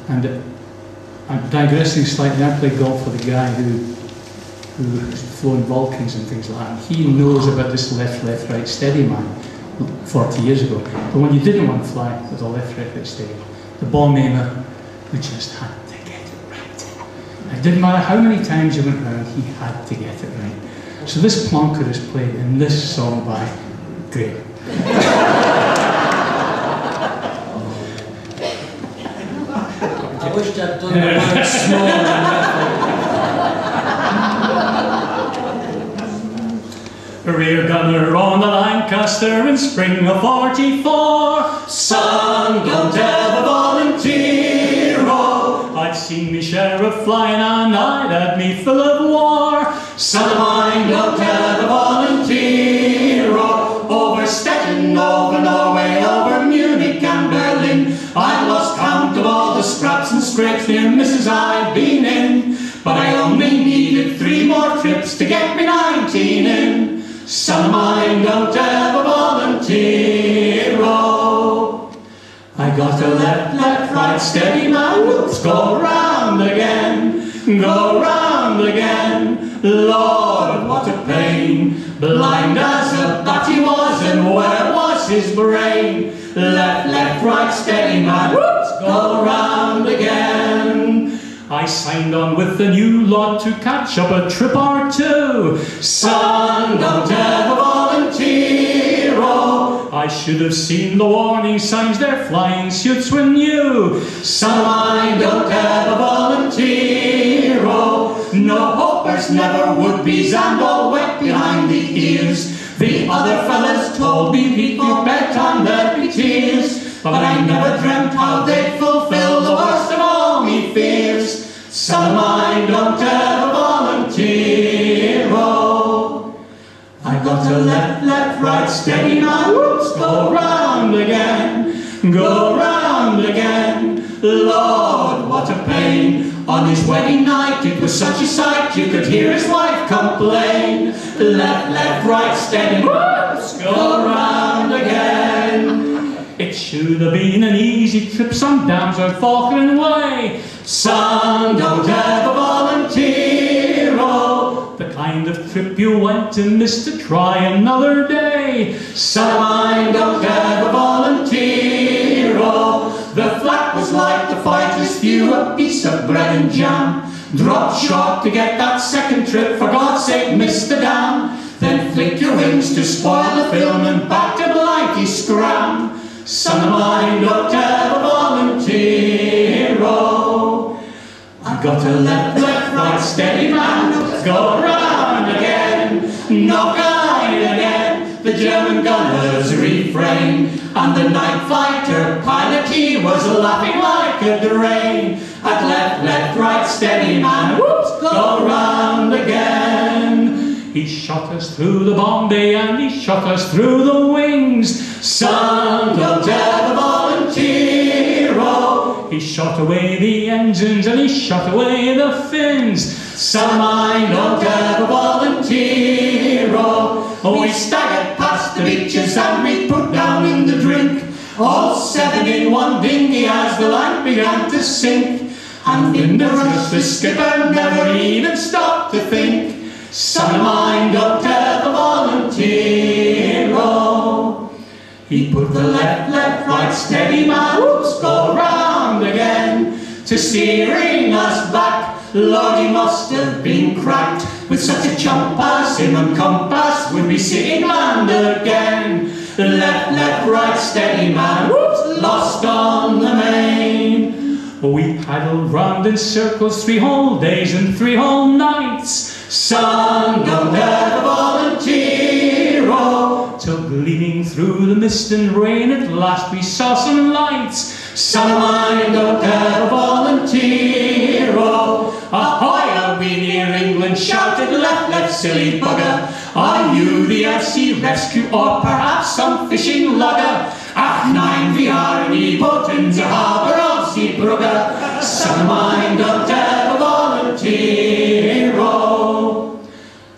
and I'm digressing slightly, I played golf with a guy who's flown Vulcans and things like that. He knows about this left, right, steady man 40 years ago. But when you didn't want to fly with a left, right, steady, the bomb aimer, we just had to get it right. It didn't matter how many times you went round, he had to get it right. So this plonker is played in this song by Graham. I wish I'd done the word small and Rear gunner on the Lancaster in spring of '44. Son, don't ever volunteer. Oh, I'd seen me share of flying and I'd had me full of war. Son of mine, don't ever volunteer. Oh, over Stettin, over Norway, over Munich and Berlin. I lost count of all the scraps and scrapes near misses I'd been in. But I only needed 3 more trips to get me 19 in. Son of mine, don't ever volunteer. Oh, I got a left, right, steady, my whoops, go round again, go round again. Lord, what a pain, blind as a bat he was, and where was his brain? Left, right, steady, my whoops, go round again. I signed on with the new lot to catch up a trip or 2. Son, don't ever volunteer. Oh, I should have seen the warning signs, their flying suits were new. Son of mine, don't ever volunteer. Oh, no hopers, never would-be's, and all wet behind the ears. The other fellas told me people bet on there'd be tears, but I never dreamt how they'd fulfill the worst of all me fears. Son of mine, don't ever volunteer. Oh, I got a left, right, steady, my whoops, go round again, go round again. Lord, what a pain. On his wedding night it was such a sight you could hear his wife complain. Left, right, steady, whoops, go round again. It should have been an easy trip, some dams are Falkland way. Son, don't ever volunteer. Oh, the kind of trip you went and missed to try another day. Son of mine, don't ever volunteer. Oh, the flak was like the fighter's view, a piece of bread and jam. Dropped short to get that second trip, for God's sake, Mr. Dam. Then flick your wings to spoil the film and back to blighty scram. Son of mine, don't ever volunteer. Oh, I got a left, right, steady man, go round again, knock again. The German gunners refrain, and the night fighter pilot, he was laughing like a drain. At left, right, steady man, whoops, go round again. He shot us through the Bombay and he shot us through the wings. Son, don't ever volunteer. Oh, he shot away the engines and he shot away the fins. Son of mine, don't ever volunteer. Oh, we staggered past the beaches and we put down in the drink. All 7 in one dinghy as the line began to sink. And in the rush the skipper never even stopped to think. Son of mine, don't ever volunteer. Oh, he put the left, right, steady man, whoops, go round again, to steering us back Lord, he must have been cracked with such a chump as him, and compass would be sitting land again. Left, right, steady man, whoops, lost on the main. We paddled round in circles 3 whole days and 3 whole nights. Son, don't ever volunteer, oh, till gleaming through the mist and rain at last we saw some lights. Son of mine, don't ever volunteer, oh. Ahoy, are we near England? Shouted left, silly bugger. Are you the FC rescue or perhaps some fishing lugger? Ach nein, we are an E-boat in the harbour of Zeebrugge. Son of mine, don't ever volunteer, oh.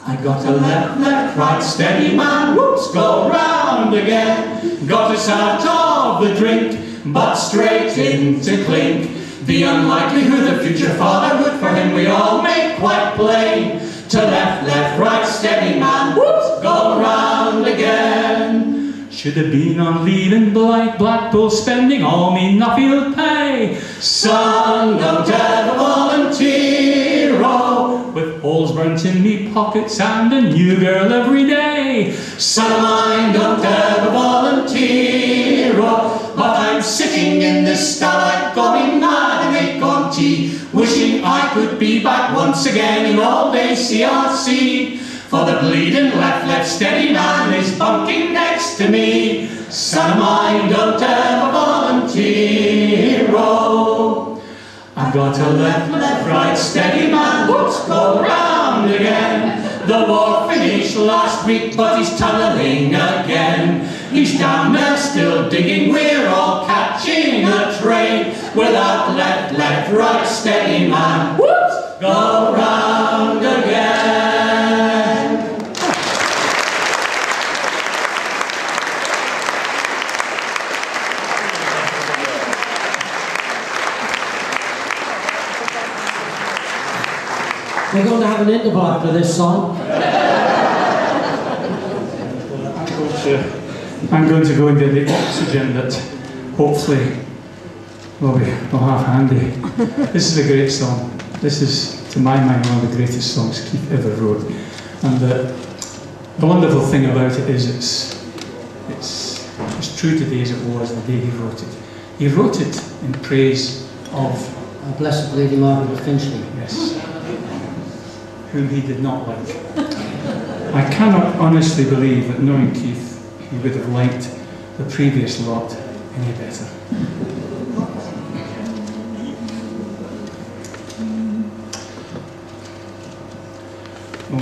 I got a left, right, steady man, whoops, go round again. Got us out of the drink, but straight into clink. The unlikelihood of future fatherhood for him we all make quite plain. To left, right, steady man, whoops, go round again. Should have been on leave in Blackpool, spending all me Nuffield pay. Son, don't ever volunteer, oh, with holes burnt in me pockets and a new girl every day. Son of mine, don't ever volunteer, oh, but I'm sitting in this starlight going mad and ain't gone tea, wishing I could be back once again in all day CRC. For the bleeding left, steady man is bunking next to me. Son of mine, don't ever volunteer, oh. I've got a left, right, steady man, whoops, go round again. The war finished last week, but he's tunnelling again. He's down there still digging, we're all catching a train. Without left, right, steady man, whoops, go round again. We're going to have an interval after this song. I'm going to go and get the oxygen that hopefully will have handy. This is a great song. This is, to my mind, one of the greatest songs Keith ever wrote. And the wonderful thing about it is it's as true today as it was the day he wrote it. He wrote it in praise of Our Blessed Lady Margaret of Finchley. Yes, whom he did not like. I cannot honestly believe that, knowing Keith, he would have liked the previous lot any better.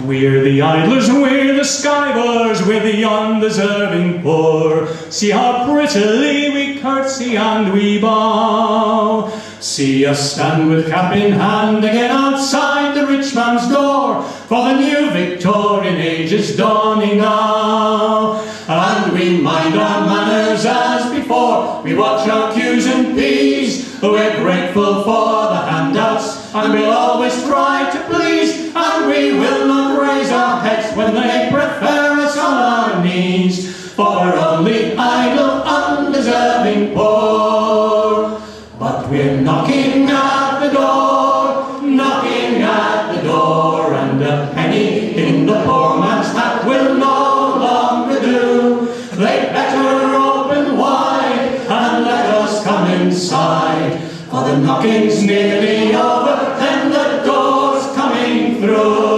We're the idlers, we're the skivers, we're the undeserving poor. See how prettily we curtsy and we bow. See us stand with cap in hand again outside the rich man's door, for the new Victorian age is dawning now. And we mind our manners as before, we watch our Q's and P's. We're grateful for the handouts, and we'll always try to please. And we will not raise our heads when they prefer us on our knees, for we're only idle, undeserving poor. But we're knocking at the door, knocking at the door, and a penny in the poor man's hat will no longer do. They'd better open wide and let us come inside, for the knocking's nearly over and the door's coming through.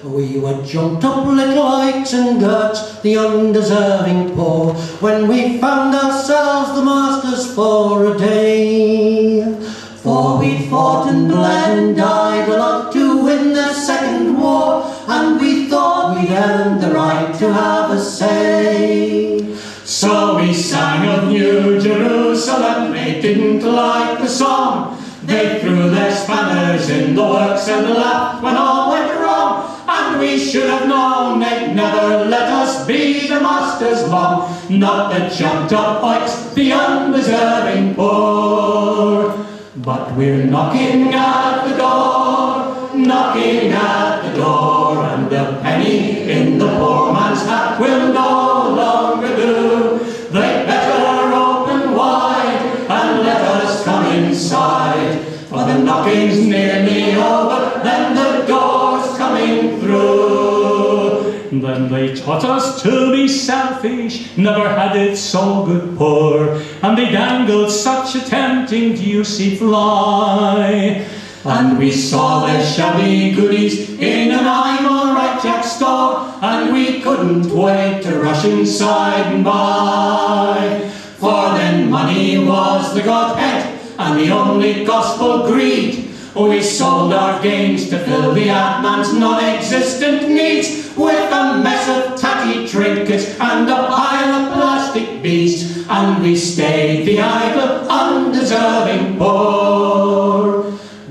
We were jumped up little ikes and girts, the undeserving poor, when we found ourselves the masters for a day. For we'd fought and bled and died a lot to win the second war, and we thought we'd earned the right to have a say. So we sang of New Jerusalem, they didn't like the song. They threw their spanners in the works and laughed when all went wrong. And we should have known they'd never let us be the masters long, not the jumped up oiks, the undeserving poor. But we're knocking at the door, knocking at the door, and a penny in the poor man's hat will no longer do. They'd better open wide and let us come inside, for the knocking's nearly They taught us to be selfish, never had it so good poor, and they dangled such a tempting juicy fly. And we saw their shabby goodies in an I'm alright Jack store, and we couldn't wait to rush inside and buy. For then money was the Godhead, and the only gospel greed. We sold our gains to fill the adman's non-existent needs, with a mess of tatty trinkets and a pile of plastic beads, and we stayed the idle, undeserving poor.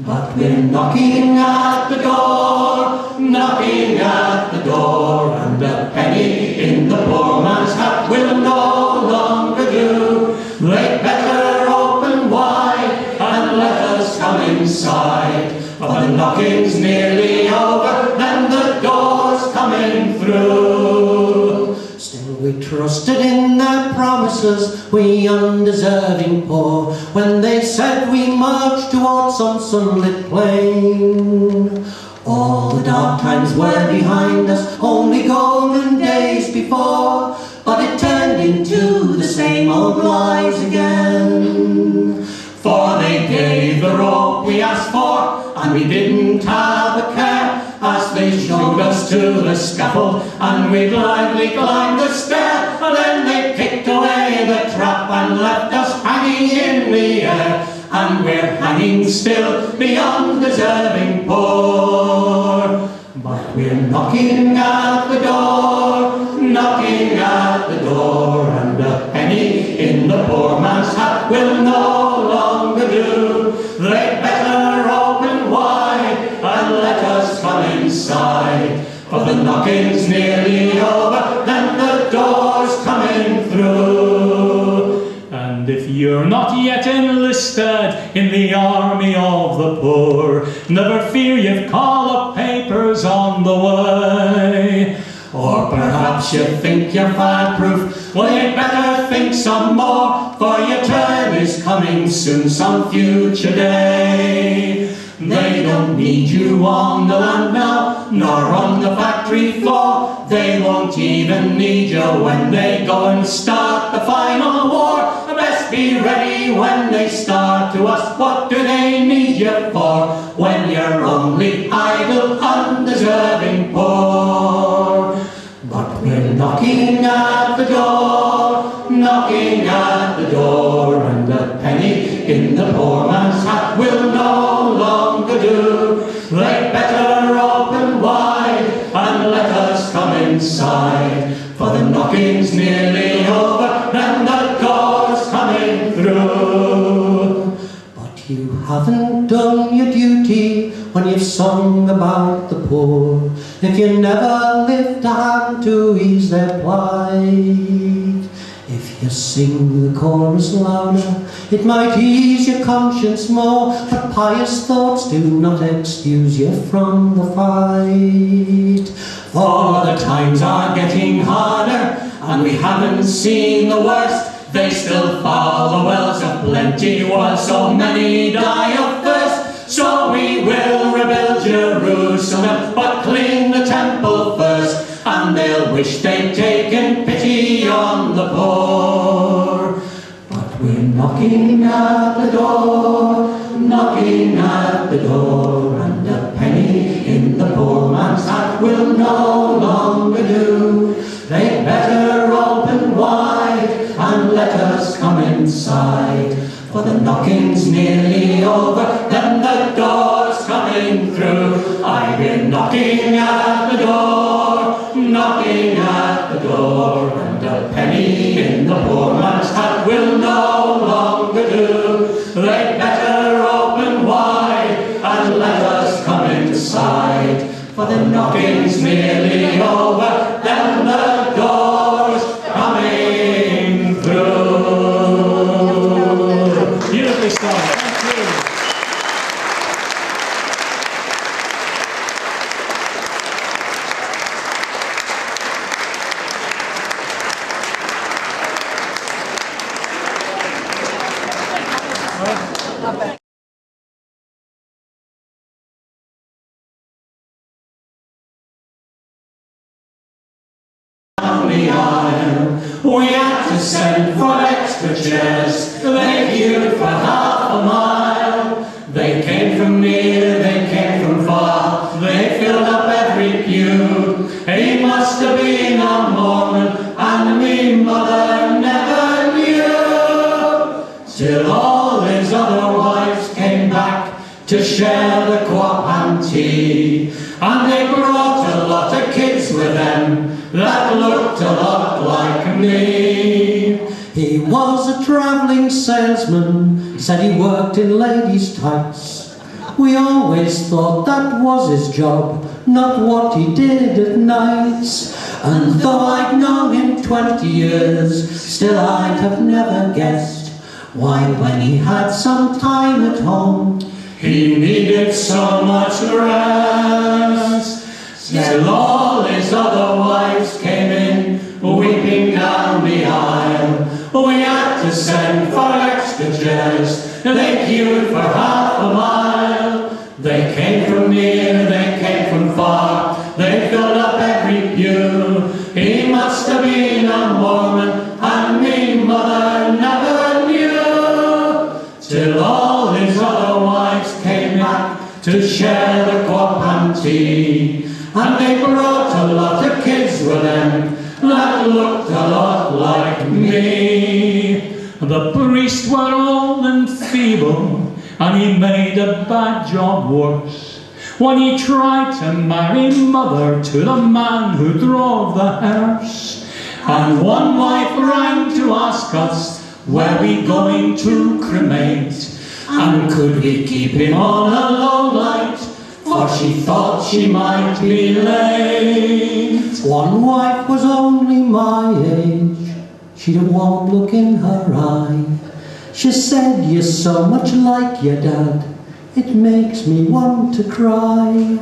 But we're knocking at the door, knocking at the door, and a penny in the poor man's hat will no longer do. They'd better open wide and let us come inside, for the knocking's nearly over and the door's coming through. Still we trusted in their promises, we undeserving poor, when they said we marched towards some sunlit plain. All the dark times were behind us, only golden days before, but it turned into the same old lies again. For they gave the rope we asked for, and we didn't have a care, as they showed us to the scaffold, and we blindly climbed the stair, and then they kicked away the trap and left us hanging in the air, and we're hanging still, the undeserving poor. But we're knocking at the door, knocking at the door, and a penny in the poor man's hat will no longer do. They'd better open wide and let us come inside, for the knocking's nearly over, then the door's coming through. And if you're not yet enlisted in the army of the poor, never fear, you've call-up papers on the way. Or perhaps you think you're fireproof, well you'd better think some more, for your turn is coming soon, some future day. They don't need you on the land now, nor on the factory floor. They won't even need you when they go and start the final war. Best be ready when they start to us, what do they need you for, when you're only idle, undeserving poor. But we're knocking at the door, knocking at the door, and a penny in the poor man's hat will no longer do. They'd better open wide and let us come inside, for the knocking's nearly over and the door's coming through. But you haven't done your duty when you've sung about the poor, if you never lift a hand to ease their plight. If you sing the chorus louder, it might ease your conscience more, but pious thoughts do not excuse you from the fight. For the times are getting harder, and we haven't seen the worst. They still follow wells of plenty, while so many die of thirst. So we will rebuild Jerusalem, but clean the temple first, and they'll wish they'd taken pity on the poor. But we're knocking at the door, knocking at the door, and a penny in the poor man's hat will no longer do. They'd better open wide and let us come inside, for the knocking's nearly over, then the door's coming through. I've been knocking at the door, knocking at the door, and a penny in the poor man's hat will no longer do. They'd better open wide and let us come inside, for the knocking's nearly over, then the door's coming through. Beautifully sung. Thank you. We had to send for extra chairs. They queued for half a mile. They came from near, they came from far. They filled up every pew. He must have been a Mormon, and me mother never knew. Till all his other wives came back to share the quap and tea. And they brought a lot of kids with them that looked a lot like me. He was a travelling salesman, said he worked in ladies' tights. We always thought that was his job, not what he did at nights. And though I'd known him 20 years, still I'd have never guessed why when he had some time at home, he needed so much rest. Till all his other wives came in, weeping down the aisle. We had to send for extra chairs. They queued for half a mile. They came from near, they came from far. They filled up every pew. He must have been a Mormon, and me mother never knew. Till all his other wives came back to share the quap and tea. And they brought a lot of kids with them that looked a lot like me. The priests were old and feeble, and he made a bad job worse when he tried to marry mother to the man who drove the hearse. And one wife rang to ask us, were we going to cremate? And could we keep him on a low light, for she thought she might be late. one wife was only my age. She'd a warm look in her eye. She said, you're so much like your dad, it makes me want to cry.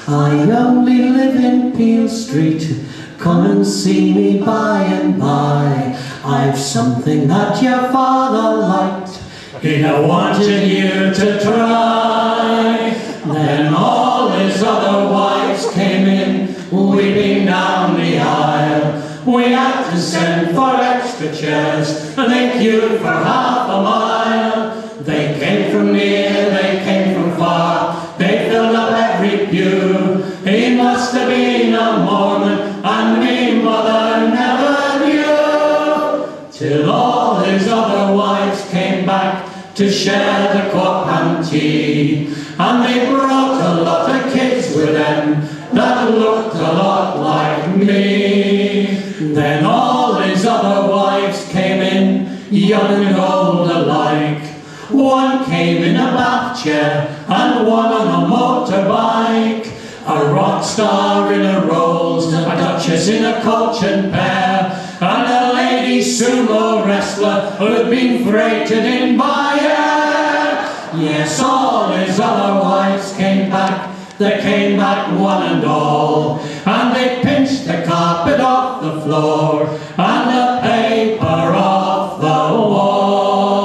I only live in Peel Street, come and see me by and by. I've something that your father liked, He wanted you to try. Then all his other wives came in, weeping down the aisle. We had to send for extra chairs. They queued for half a mile. They came from near, they came from far. They filled up every pew. He must have been a Mormon, and me mother never knew. Till all his other wives came back to share the quap and tea. And they brought a lot of kids with them that looked a lot like me. Then all his other wives came in, young and old alike. One came in a bath chair and one on a motorbike. A rock star in a Rolls, a duchess in a coach and pair, and a lady sumo wrestler who'd been freighted in by air. Yes, all his other wives came back. They came back one and all, and they pinched the carpet off the floor and the paper off the wall.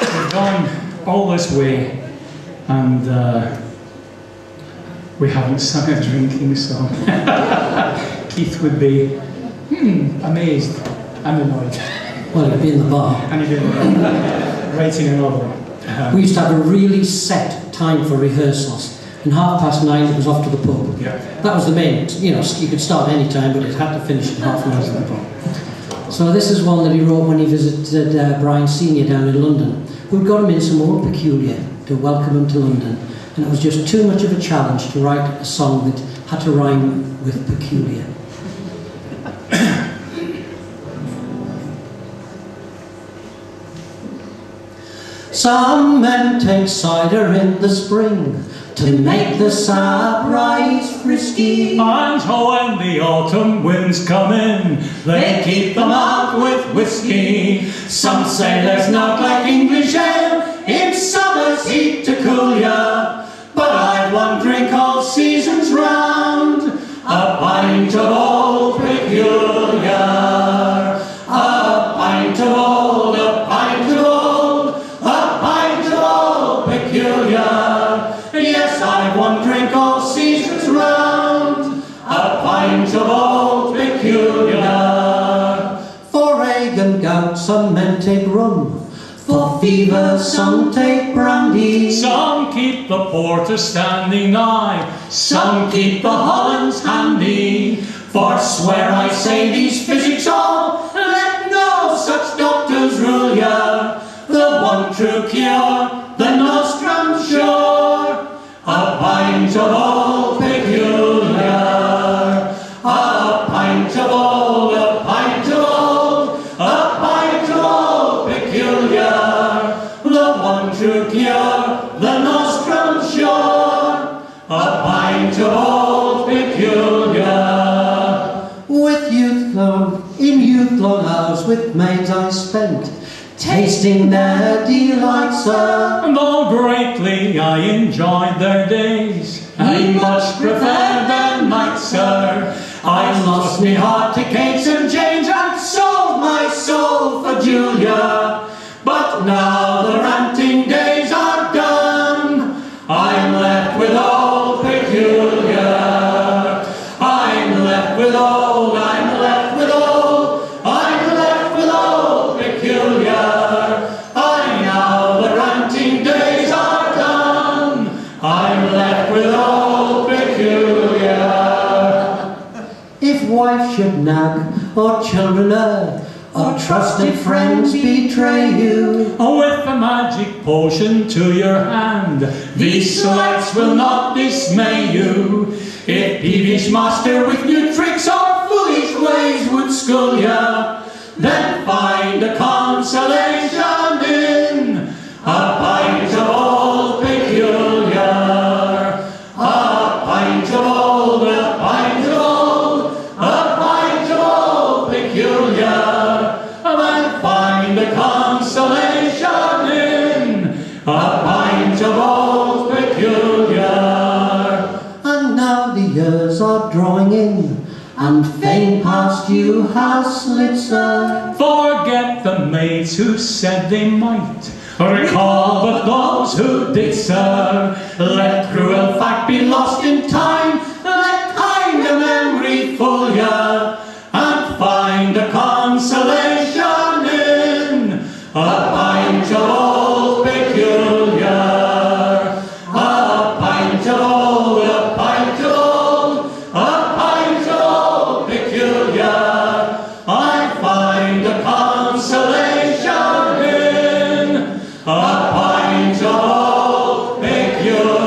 We've gone all this way, and we haven't sung a drinking song. Keith would be amazed and annoyed. Well, he'd be in the bar. And he'd be writing a novel. We used to have a really set time for rehearsals. And 9:30 it was off to the pub. Yeah. That was the main, you could start any time, but it had to finish at 9:30 at the pub. So this is one that he wrote when he visited Brian Senior down in London, who'd got him in some old peculiar to welcome him to London. And it was just too much of a challenge to write a song that had to rhyme with peculiar. Some men take cider in the spring to make the sap rise frisky. And when the autumn winds come in, they keep them out with whiskey. Some say there's not like English ale in summer's heat to cool ya. But I've one drink all seasons round, a pint of old peculiar. A pint of old, a pint pint of old peculiar. For ague and gout some men take rum, for fever some take brandy. Some keep the porter standing nigh, some keep the Hollands handy. For swear I say these physics all, let no such doctors rule ya. The one true cure, the nostrum sure, a pint of old peculiar. A pint of old, a pint of old, a pint of old peculiar. The one true cure, the nostrum sure, a pint of old peculiar. With youth long, in youth long hours with maids I spent, tasting their delights, sir. And though greatly I enjoyed their days, I much preferred their nights, sir. I lost me heart to Kate St. James and sold my soul for Julia. But now the ranting days are done, I'm left with old peculiar. I'm left with old, I'm left with old, I'm left with old peculiar. I now the ranting days are done, I'm left with old peculiar. If wife should nag, or children err, or trusted friends betray you, With the magic potion to your hand, these slights will not dismay you. If peevish master with new tricks or foolish ways would school ya, then find a consolation in a pint of old peculiar. A pint of old, a pint of old, a pint of old peculiar. Then find a consolation in a pint of old peculiar. and now the years are drawing in, and fame past you has slid, sir. Forget the maids who said they might, recall but those who did, sir. Let cruel fact be lost in time, let kind of memory fool ya, and find a consolation in a pint of old peculiar. A pint of old, a pint of old, a pint of old peculiar. I find a consolation in a pint of old peculiar.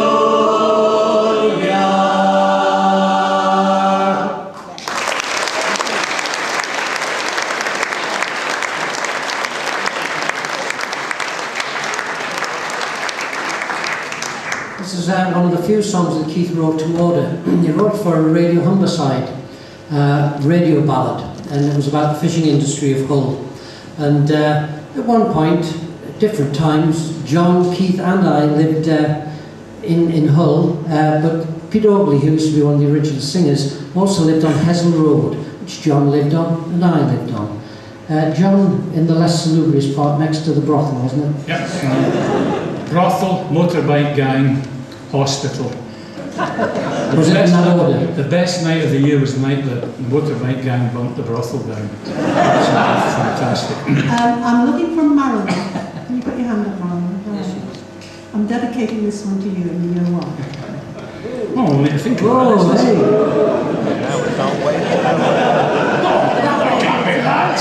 This is one of the few songs that Keith wrote to order. He wrote for a Radio Humberside radio ballad, and it was about the fishing industry of Hull. And at one point, at different times, John, Keith and I lived in Hull, but Peter Oakley, who used to be one of the original singers, also lived on Hesel Road, which John lived on and I lived on. John in the less salubrious part next to the brothel, wasn't it? Yep. Brothel, motorbike gang, hospital. Was it in that order? The best night of the year was the night that the motorbike gang bumped the brothel down. Fantastic. I'm looking for Marilyn. Can you put your hand up, Marilyn? I'm dedicating this one to you in year one. Oh, we'll need to think about Oh, this. hey! Can't be that.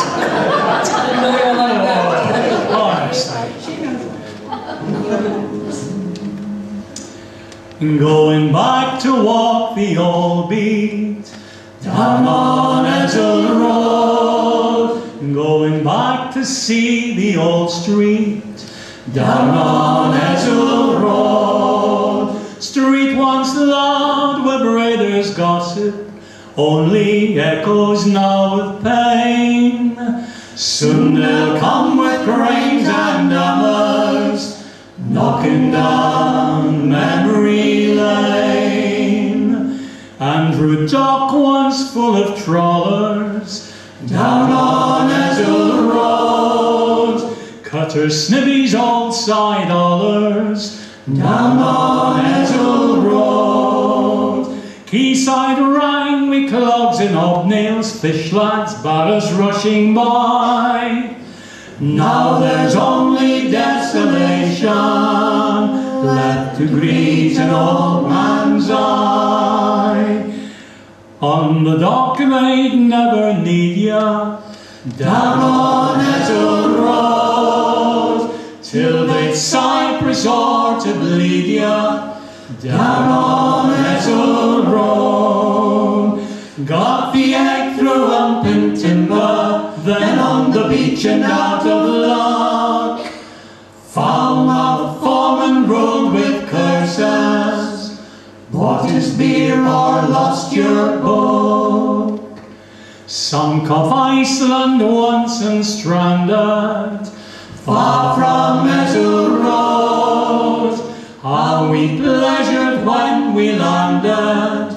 Honestly. She knows. Going back to walk the old beat down on Edgell Road, going back to see the old street down on Edgell Road. Street once loud with brothers' gossip, only echoes now with pain. Soon they'll come with cranes and hammers, knocking down memory lane. And through dock once full of trawlers, down on Edgell Road, cutters, snibbies, old side ollers, down on Edgell Road. Quayside rang with clogs and hobnails, fish lads, barras rushing by. Now there's only desolation left to greet an old man's eye. On the dock they'd never need ya, down on Etzel Road, till they'd Cyprus or to bleed ya, down on Etzel Road. Got the egg through humping timber, then on the beach and out of luck. Foul-mouthed foreman ruled with curses, bought his beer or lost your boat. Sunk off Iceland once and stranded, far from Etzel Road. How we pleasured when we landed,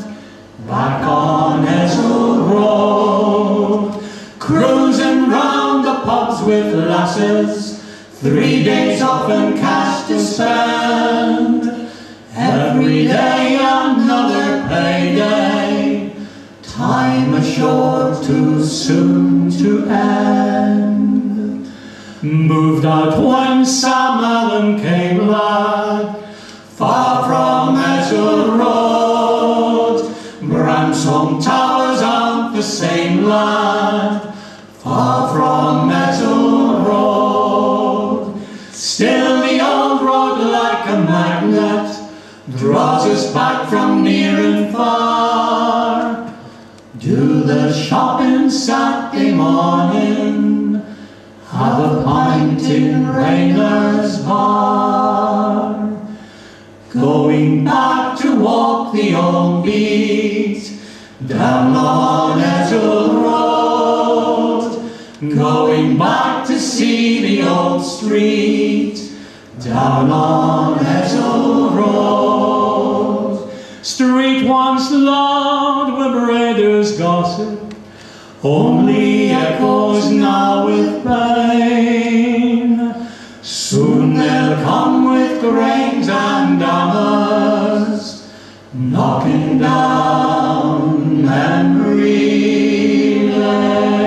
back on Etzel Road. Cruising round the pubs with lasses, 3 days off and cash to spend. Every day another payday, time ashore too soon to end. Moved out when Sam Allen came, lad, far from Etzel Road. Branscombe Towers aren't the same, lad, far from Etzel Road. Still the old road like a magnet draws us back from near and far. Do the shopping Saturday morning, have a pint in Rayner's bar. Going back to walk the old beat, down on Etzel Road. Going back to see the old street, down on Etzel Road. Street once loud with raiders' gossip, only echoes now with pain. Soon they'll come with grains and hammers, knocking down memory lane.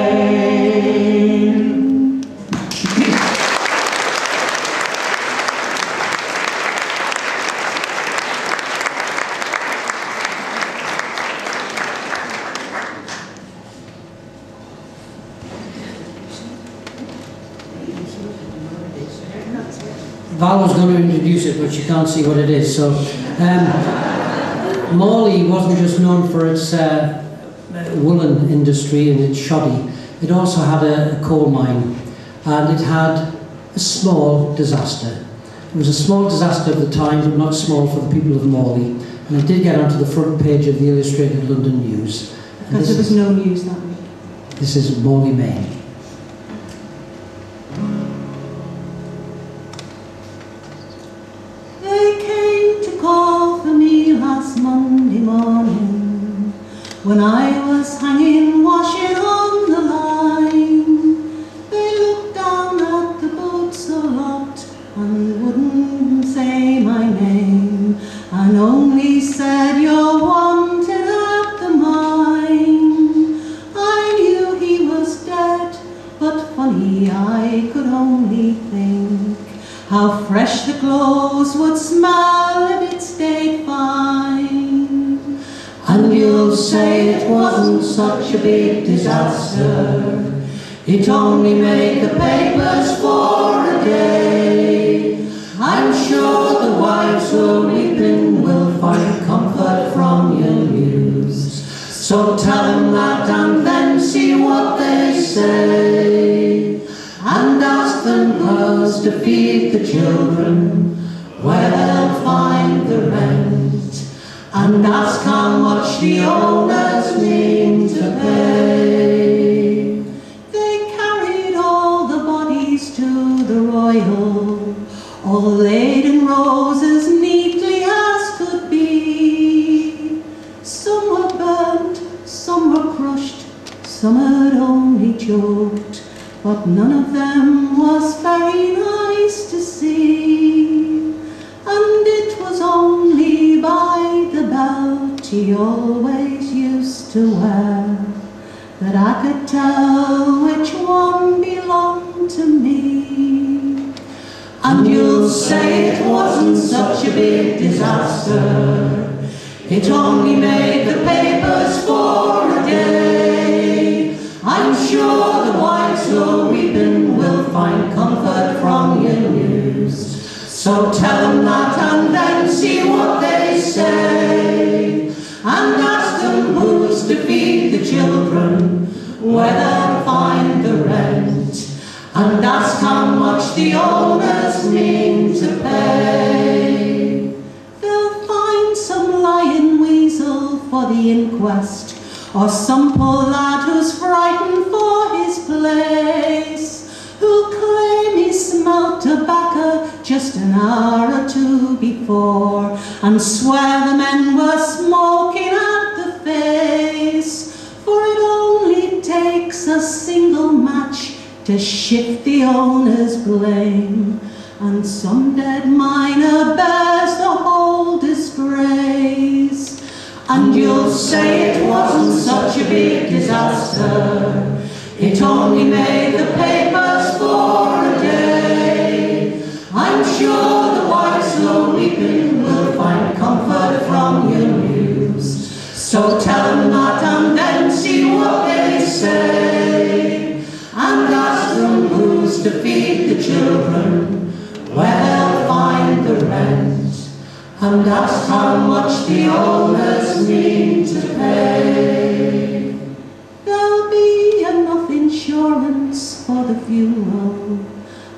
Val was going to introduce it, but she can't see what it is. So, Morley wasn't just known for its woolen industry and its shoddy. It also had a coal mine, and it had a small disaster. It was a small disaster at the time, but not small for the people of Morley. And it did get onto the front page of the Illustrated London News. Because there was no news that week. This is Morley, Maine. Monday morning, when I was hanging washing on the line, they looked down at the boats a lot and wouldn't say my name, and only said, "You're wanted at the mine." I knew he was dead, but funny, I could only think how fresh the clothes would smell if it stayed fine. And you'll say it wasn't such a big disaster, it only made the papers for a day. I'm sure the wives who are weeping will find comfort from your news, so tell them that and then see what they say. And ask them how's to feed the children, where they'll find the rent, and ask how much the owners mean to pay. They carried all the bodies to the Royal, all laid in rows as neatly as could be. Some were burnt, some were crushed, some had only choked, but none of them was very nice to see. And it was only by the bout he always used to wear, that I could tell which one belonged to me. And you'll say it wasn't such a big disaster, it only made the papers for a day. I'm sure the wives who are weeping will find comfort from your news. So tell them that and then see what they say. And ask them who's to feed the children, where they'll find the rent. And ask how much the owners mean to pay. They'll find some lying weasel for the inquest, or some poor lad who's frightened for his place, who'll claim he smelt tobacco just an hour or two before, and swear the men were smoking at the face. For it only takes a single match to shift the owner's blame, and some dead miner bears the whole disgrace. And you'll say it wasn't such a big disaster, it only made the papers for a day. I'm sure the wives who are weeping will find comfort from your news. So tell them that and then see what they say. And ask them who's to feed the children, where they'll find the rent. And ask how much the owners need to pay. There'll be enough insurance for the funeral,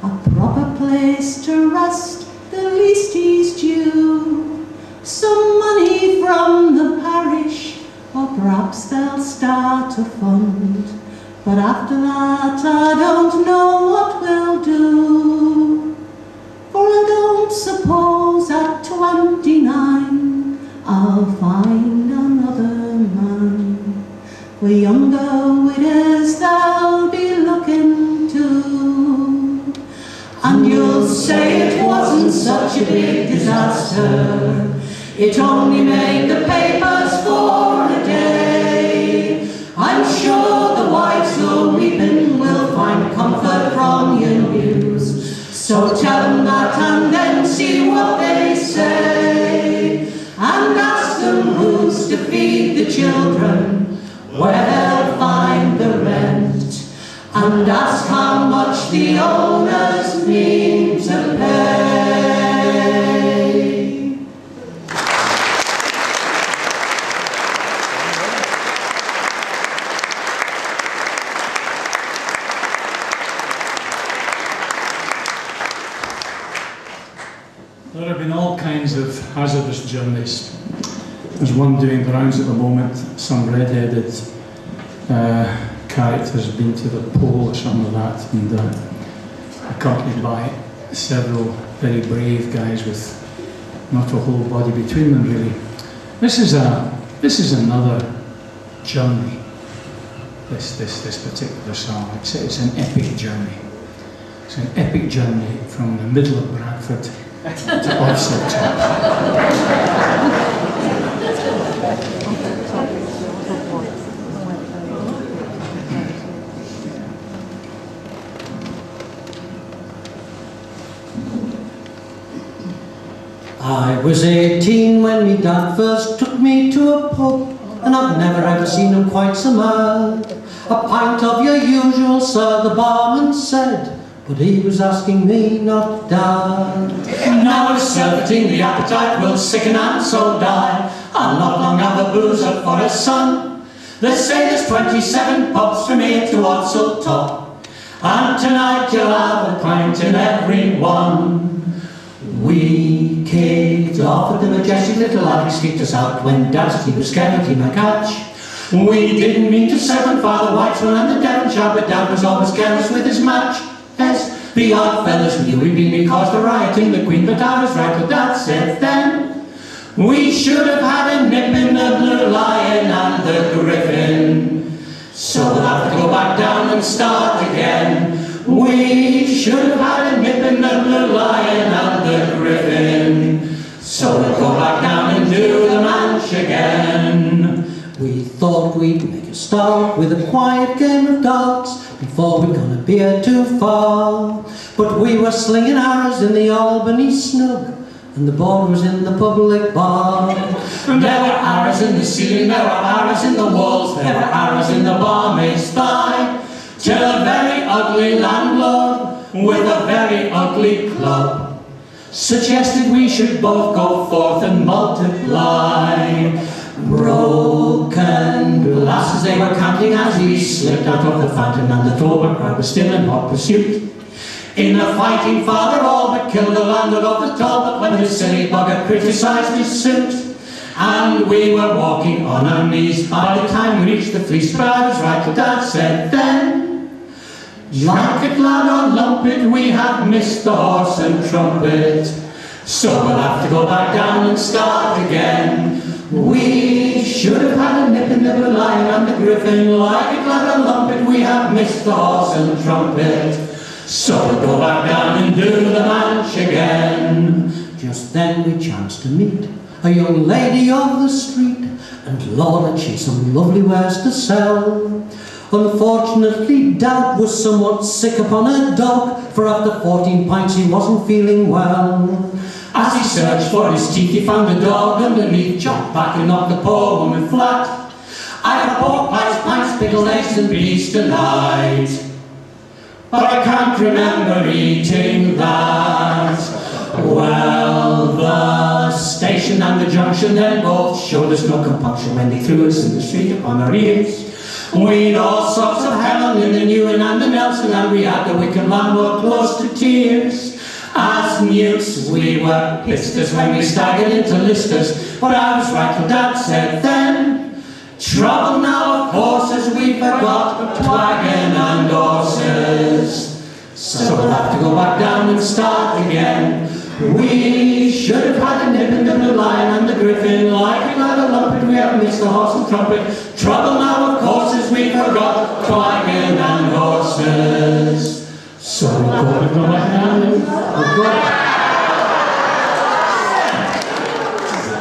a proper place to rest the least he's due, some money from the parish, or perhaps they'll start a fund. But after that I don't know what we'll do, for I don't suppose at 29 I'll find another man. For younger widows they'll be looking to. And you'll say it wasn't such a big disaster, it only made the papers for a day. I'm sure the wives who are weeping will find comfort from your news. So tell them that and then see what they say. And ask them who's to feed the children, where they'll find the rent. And ask how much the owners mean to pay. There have been all kinds of hazardous journeys. There's one doing the rounds at the moment, some red-headed character's been to the pole or something like that, and accompanied by several very brave guys with not a whole body between them really. This is another journey, this particular song. It's an epic journey. It's an epic journey from the middle of Bradford to Oxford. I was 18 when me dad first took me to a pub, and I've never ever seen him quite so mad. A pint of your usual, sir, the barman said, but he was asking me, not Dad. Now it's surfeiting, the appetite will sicken and so die. I'll not long have a boozer for a son. They say there's 27 pubs from here to Odsall Top, and tonight you'll have a pint in every one. We kicked off at the majestic, little Alex kicked us out when danced, he was scared that he might catch. We didn't mean to serve Father Whitesman and the Devonshire, but Dad was always careless with his match. Yes, the odd fellas knew we'd been because the rioting the Queen, but I was right, but that said then. We should have had a nip in the Blue Lion and the Griffin, so we'll have to go back down and start again. We should have had a nip in the Blue Lion and the Griffin, so we'll go back down and do the manch again. We thought we'd make a start with a quiet game of darts before we'd gone a beer too far. But we were slinging arrows in the Albany snug, and the board was in the public bar. And there were arrows in the ceiling, there were arrows in the walls, there were arrows in the barmaid's thigh, till a very ugly landlord with a very ugly club suggested we should both go forth and multiply. Broken glasses they were counting as we slipped out of the fountain, and the Tober crowd was still in hot pursuit. In the fighting, father all but killed the landlord of the Talbot when his silly bugger criticised his suit. And we were walking on our knees by the time we reached the fleece, but I was right till Dad said then, "Lumpet, lad, or lumpet, we have missed the horse and trumpet, so we'll have to go back down and start again. We should have had a nip in the lion and the griffin, like it, lad, or lumpet, we have missed the horse and trumpet, so we'll go back down and do the manch again." Just then we chanced to meet a young lady of the street, and Lord, had she some lovely wares to sell. Unfortunately, Dad was somewhat sick upon a dog, for after 14 pints he wasn't feeling well. As he searched for his teeth, he found a dog underneath, chopped back and knocked the poor woman flat. "I had pork pies, pints, pickled eggs and peas tonight, but I can't remember eating that." Well, the station and the junction then both showed us no compunction when they threw us in the street upon our ears. We'd all sorts of Helen in the Newen and the Nelson, and we had the wicked landlord close to tears. As newts we were pisters when we staggered into Listers, but I was right till Dad said then, "Trouble now of course as we forgot wagon and horses, so we'll have to go back down and start again. We should have had a nip in the lion and the griffin, like it, like a lumpet, we have missed the horse and trumpet. Trouble now of course as we forgot wagon and horses, so we'll go back down and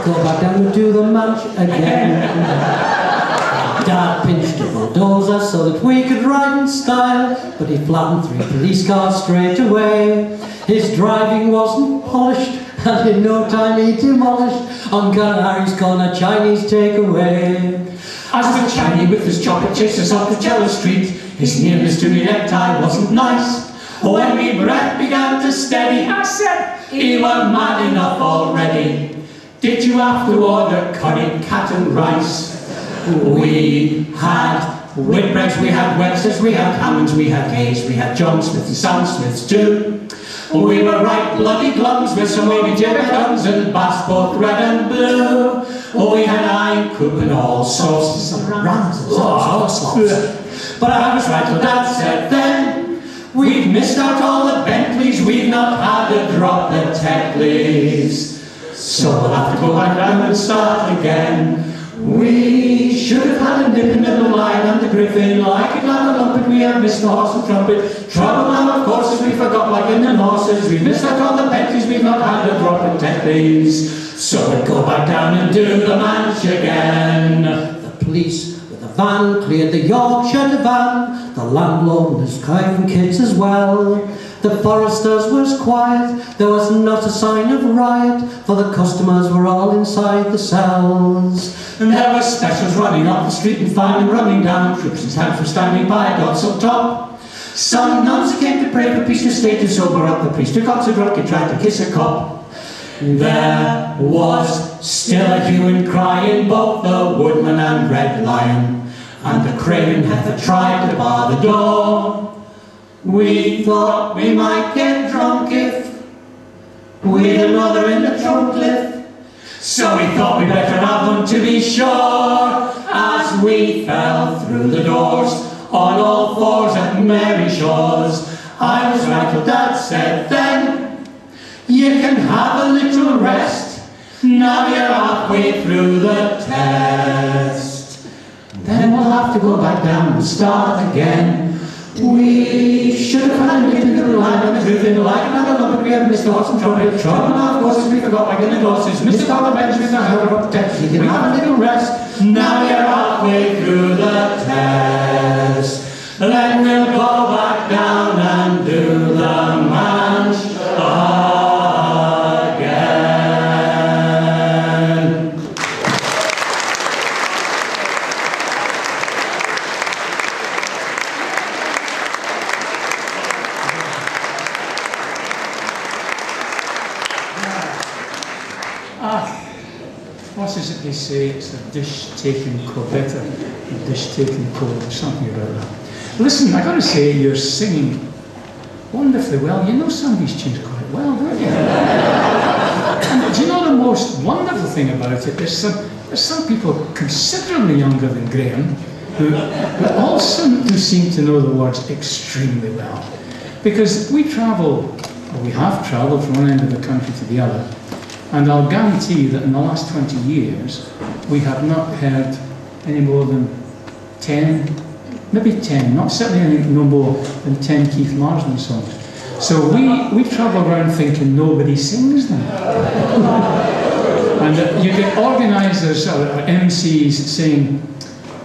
go back down and do the match again. Dad pinched a bulldozer so that we could ride in style, but he flattened 3 police cars straight away. His driving wasn't polished, and in no time he demolished Uncle Harry's corner Chinese takeaway. As the Chinese with his chopper chased us up the Jello Street, his nearness to me necktie wasn't nice. When me breath began to steady, I said, "He were mad enough already. Did you have to order curry, cat and rice?" We had Whitbreads, we had Websters, we had Hammonds, we had Hayes, we had John Smith and Sam Smiths too. We were right bloody glums with some wavy jibber guns and bass both red and blue. We had iron coop and all sorts of some rams and slops. But I was right till Dad said then, "We've missed out all the Bentleys, we've not had a drop of Teckleys, so we'll have to go back down and start again. We should have had a nip in the lion and the griffin, like it, like a lumpet, we have missed the horse and trumpet. Trouble now of course as we forgot wagon and horses, we've missed out all the Bentleys, we've not had a drop of Teckleys, so we'll go back down and do the manch again." The police with a van cleared the Yorkshire divan, the landlord and his wife and kids as well. The foresters was quiet, there was not a sign of riot, for the customers were all inside the cells. And there were specials running up the street and fine and running down, troops and tanks were standing by, gods up top. Some nuns came to pray for peace to stay to sober up the priest who got so drunk he tried to kiss a cop. There was still a hue and cry in both the Woodman and Red Lion, and the craven heifer tried to bar the door. We thought we might get drunk if we'd another in the trunk lift, so we thought we'd better have one to be sure. As we fell through the doors on all fours at Mary Shaw's, I was right till Dad said then, "You can have a little rest, now you're halfway through the test. Then we'll have to go back down and start again. We should have had a nip into the line and a tooth in the line, another lump, but we have missed horse and trumpet. Trouble of course we forgot like in the horses. Mr. Dollar bench with the help of death. We can have a little rest. Now we're halfway through the test. Then we'll go back down and do the manche again. What is it they say? It's a dish taken co better, a dish taken co, something about that. Listen, I got to say, you're singing wonderfully well. You know some of these tunes quite well, don't you? And do you know the most wonderful thing about it? There's some people considerably younger than Graham who also seem to know the words extremely well. Because we travel, or we have travelled from one end of the country to the other, and I'll guarantee that in the last 20 years, we have not heard any more than 10, maybe 10, not certainly no more than 10 Keith Marsden songs. So we travel around thinking nobody sings them. And you get organisers or MCs saying,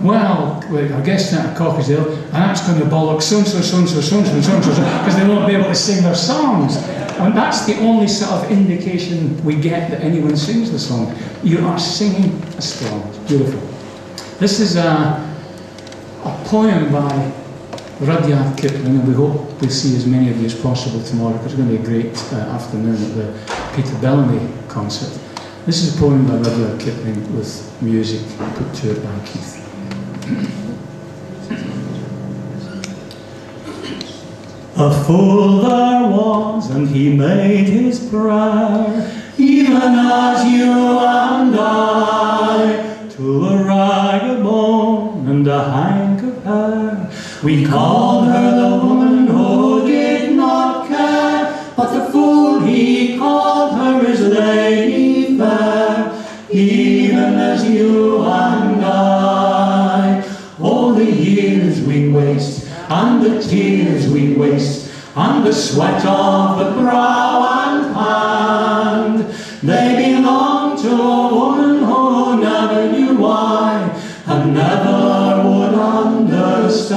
well, our guest at Cockersdale, and that's going to bollock so-and-so, so-and-so, so-and-so, so-and-so, because they won't be able to sing their songs. And that's the only sort of indication we get that anyone sings the song. You are singing a song. It's beautiful. This is a poem by Rudyard Kipling, and we hope we'll see as many of you as possible tomorrow, because it's going to be a great afternoon at the Peter Bellamy concert. This is a poem by Rudyard Kipling with music put to it by Keith. A fool there was, and he made his prayer, even as you and I, to a rag of bone and a hank of hair. We called her the woman who did not care, but the fool he called her his lady fair, even as you and I. All the years we waste, and the tears we waste, and the sweat of the brow and hand, they belong to a woman who never knew why, and never would understand.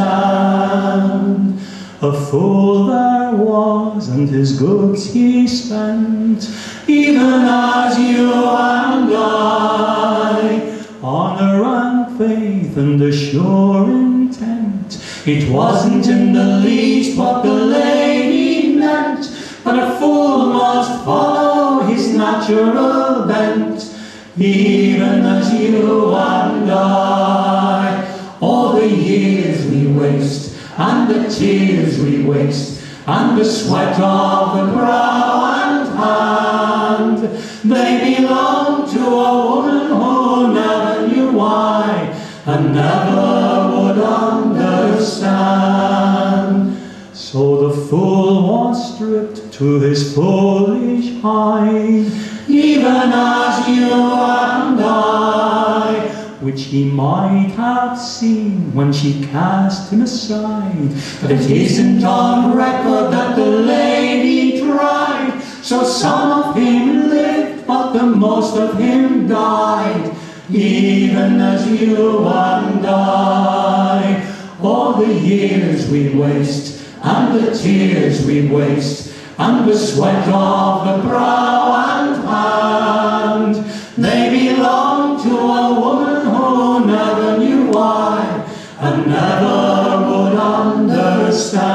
A fool there was, and his goods he spent, even as you and I, honour and faith and a sure intent. It wasn't in the least what the lady meant, but a fool must follow his natural bent, even as you and I. All the years we waste, and the tears we waste, and the sweat of the brow and hand, they belong to a woman who never knew why, and never would understand. So the fool was stripped to his foolish hide, even as you and I, which he might have seen when she cast him aside. But it isn't on record that the lady tried, so some of him lived, but the most of him died, even as you and I. All the years we waste, and the tears we waste, and the sweat of the brow and hand, they belong to a woman who never knew why, and never would understand.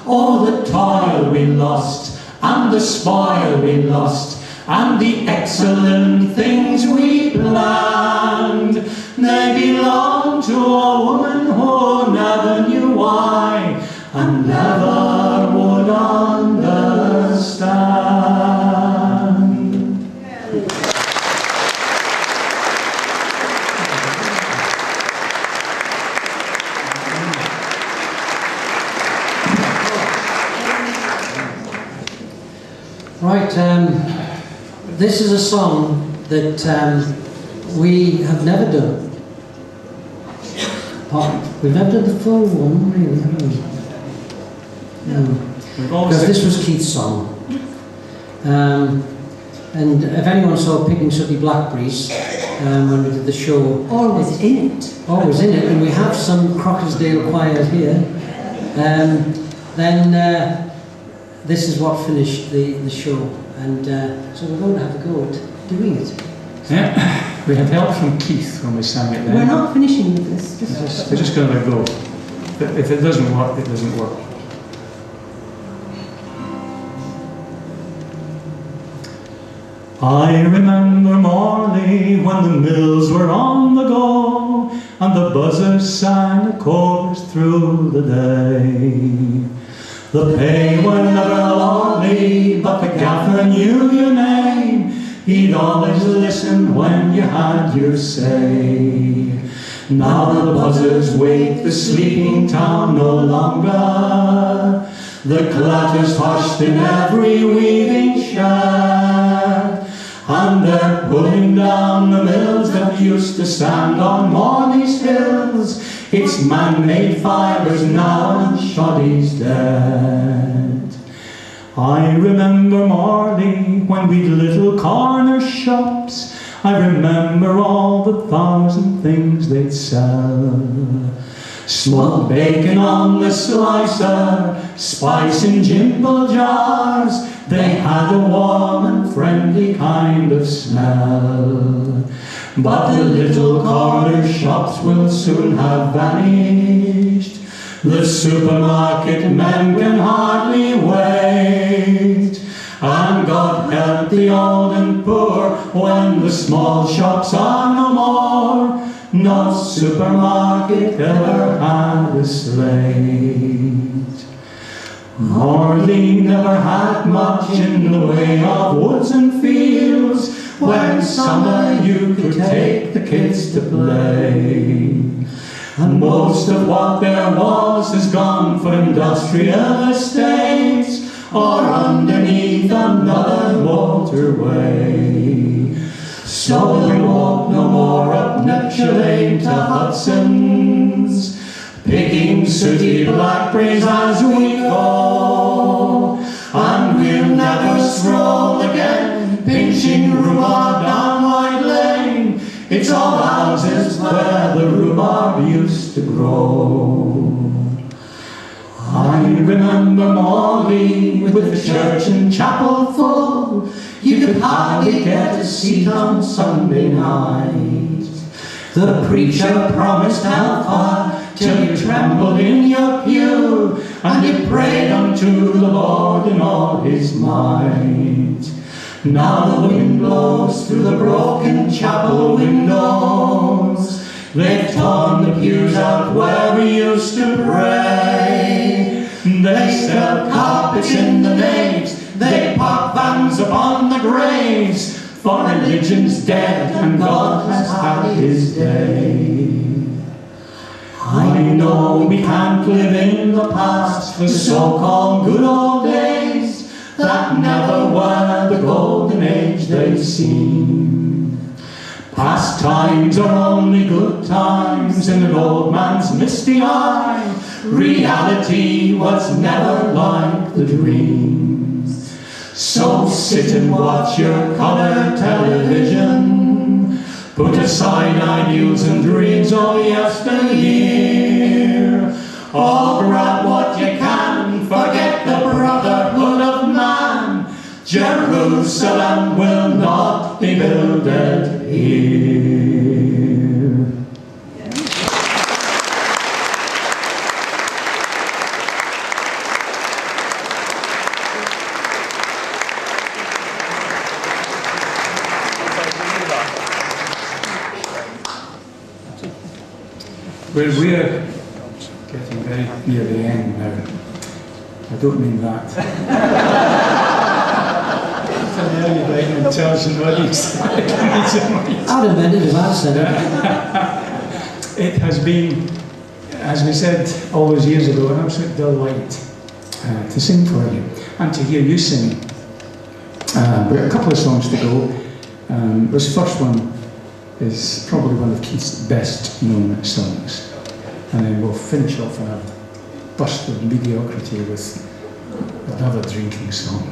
All the toil we lost, and the spoil we lost, and the excellent things we planned, they belong to a woman who never knew why, and never would understand. Right, this is a song that we have never done. We've never done the full one, really, have we? No. Because this was Keith's song. And if anyone saw Picking Sooty Blackberries when we did the show... Or was in it. Or was in it, and we have some Cockersdale choir here. Then this is what finished the show. And so we're going to have a go at doing it. Yeah, we had help from Keith when we sang it then. We're not finishing with this. We're just going to go. If it doesn't work, it doesn't work. I remember Morley when the mills were on the go and the buzzers sang a chorus through the day. The pay were never lordly, but the gaffer knew your name. He'd always listen when you had your say. Now the buzzers wake the sleeping town no longer. The clatter's hushed in every weaving shed. And they're pulling down the mills that used to stand on Morley's hills. It's man-made fibres now and shoddy's dead. I remember Morley when we'd little corner shops. I remember all the 1,000 things they'd sell. Smoked bacon on the slicer, spice in jimble jars. They had a warm and friendly kind of smell. But the little corner shops will soon have vanished. The supermarket men can hardly wait. And God help the old and poor when the small shops are no more. No supermarket ever had a slate. Morley never had much in the way of woods and fields. When summer you could take the kids to play. And most of what there was has gone for industrial estates or underneath another motorway. So we walk no more up Neptune Lane to Hudson's, picking sooty blackberries as we go. And we'll never stroll again, pinching rhubarb down White Lane. It's all houses where the rhubarb used to grow. I remember Morley with the church and chapel full. You could hardly get a seat on Sunday night. The preacher promised hellfire till you trembled in your pew, and you prayed unto the Lord in all his might. Now the wind blows through the broken chapel windows. They've torn the pews out where we used to pray. They sell carpets in the naves, they park vans upon the graves. For religion's dead and God has had his day. I know we can't live in the past, the so-called good old days that never were the golden age they seem. Past times are only good times in an old man's misty eye. Reality was never like the dreams. So sit and watch your colour television. Put aside ideals and dreams of yesteryear. Or grab what you can, forget the brotherhood of man. Jerusalem will not be builded here. We're getting very near the end now. I don't mean that. It's an early night and intelligent audience. I'd have meant it if I'd said it. It has been, as we said all those years ago, an absolute delight to sing for you and to hear you sing. We've got a couple of songs to go. This first one is probably one of Keith's best known songs. and then we'll finish off in a burst of mediocrity with another drinking song.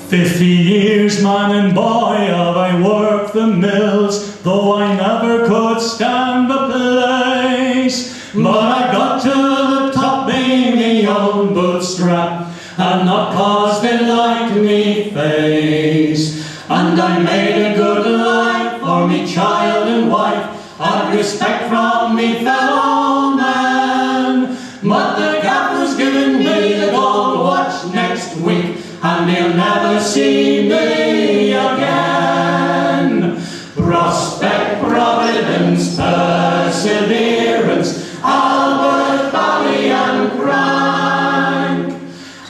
50 years, man and boy, have I worked the mills, though I never could stand the place. But I got to the top, being me own bootstrap, and not 'cause they liked me face. And I made a good life for me child and wife, had respect from me fellow men. But the gaffer's given me the gold watch next week, and he'll never see me again. Prospect, Providence, Perseverance, Albert, Valley and Crank.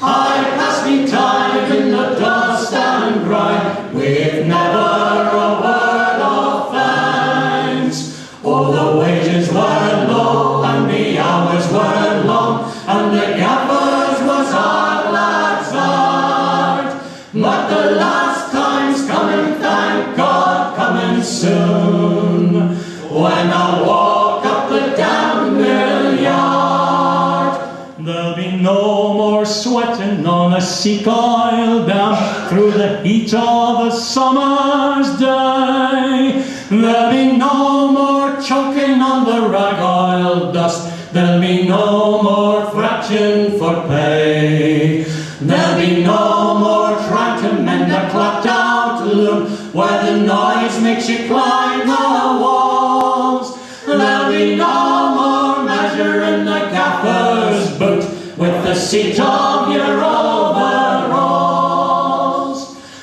I pass me time in the dust and grime, with never a word of thanks. Oh, the wages were low and the hours were long, and the gaffers was hard lads hard. But the last time's coming, thank God, coming soon, when I'll walk up the damn mill yard. There'll be no more sweating on a seat oil down through the heat of a summer's day. There'll be no more choking on the rag oil dust. There'll be no more fratching for pay. There'll be no more trying to mend a clapped out loom where the noise makes you climb the walls. There'll be no more measuring the gaffer's boot with the seat of your overalls.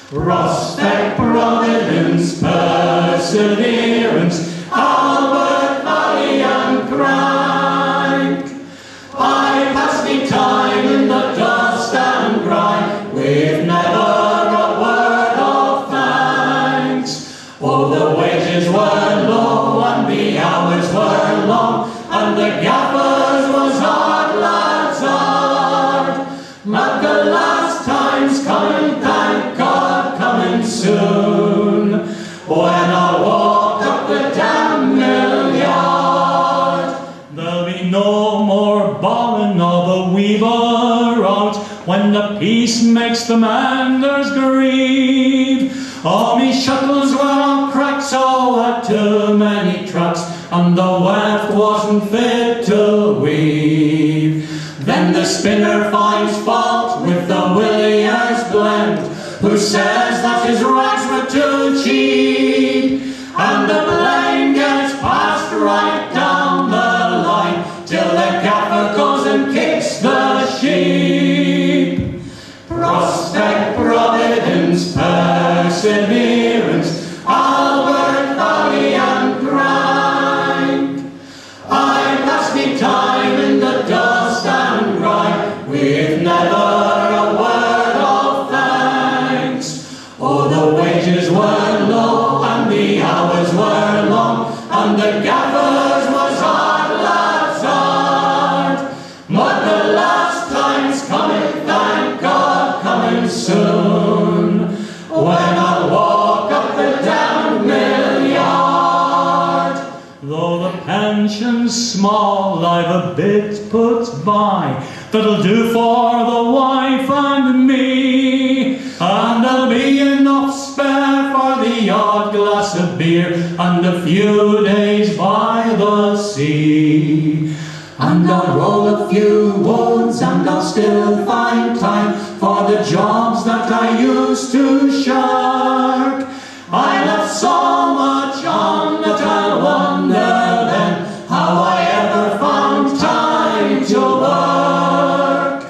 Prospect, Providence, Perseverance, Albert, Valley and Crank. I pass me time in the dust and grime, with never a word of thanks. Oh, the wages were low and the hours were long, and the gaffers was hard lads hard. But the last time's coming, thank God, coming soon, when I'll walk up the damn mill yard. There'll be no more bawling of a weaver out when the peace makes the manders grieve. All me shuttles were on crack, so had too many tracks, and the weft wasn't fit to weave. Then the spinner finds fault with the willier's blend, who says that his rags were too cheap, and the blame gets passed right down the line till the gaffer goes and kicks the sheep. Prospect, Providence, Perseverance, Albert, Valley and Crank. I pass me time in the dust and grime, with never a word of thanks. Oh, the wages were low and the hours were long, and the gaffers was hard lads hard. But the last time's coming, thank God, coming soon, when I'll walk up the damn mill yard. Though the pension's small, I've a bit put by that'll do for the wife and me, and there'll be enough spare for the odd glass of beer and a few days by the sea. And I'll roll a few wounds, and I'll still find time for the jobs that I used to shirk. I'll have so much on that I'll wonder then how I ever found time to work.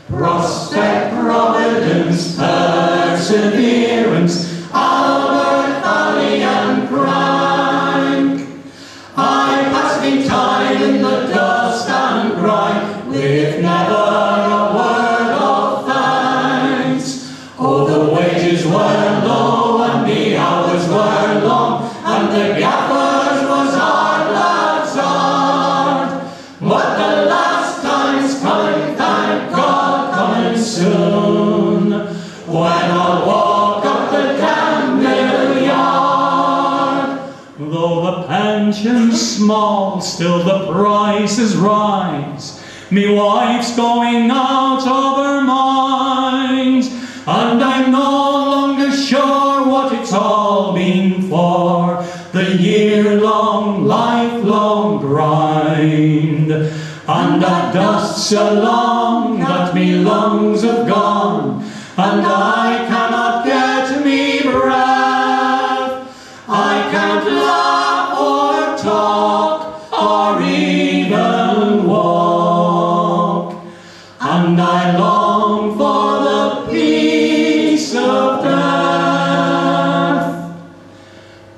Prospect, Providence, Perseverance, Albert, Valley and Crank. I pass me time in the dust and grime, with never a word of thanks. Oh, the wages were low and the hours were pension's small, still the prices rise. Me wife's going out of her mind, and I'm no longer sure what it's all been for. The year-long, lifelong grind, and that dust so long that me lungs have gone, and I cannot get me breath. I can't laugh or talk or even walk, and I long for the peace of death.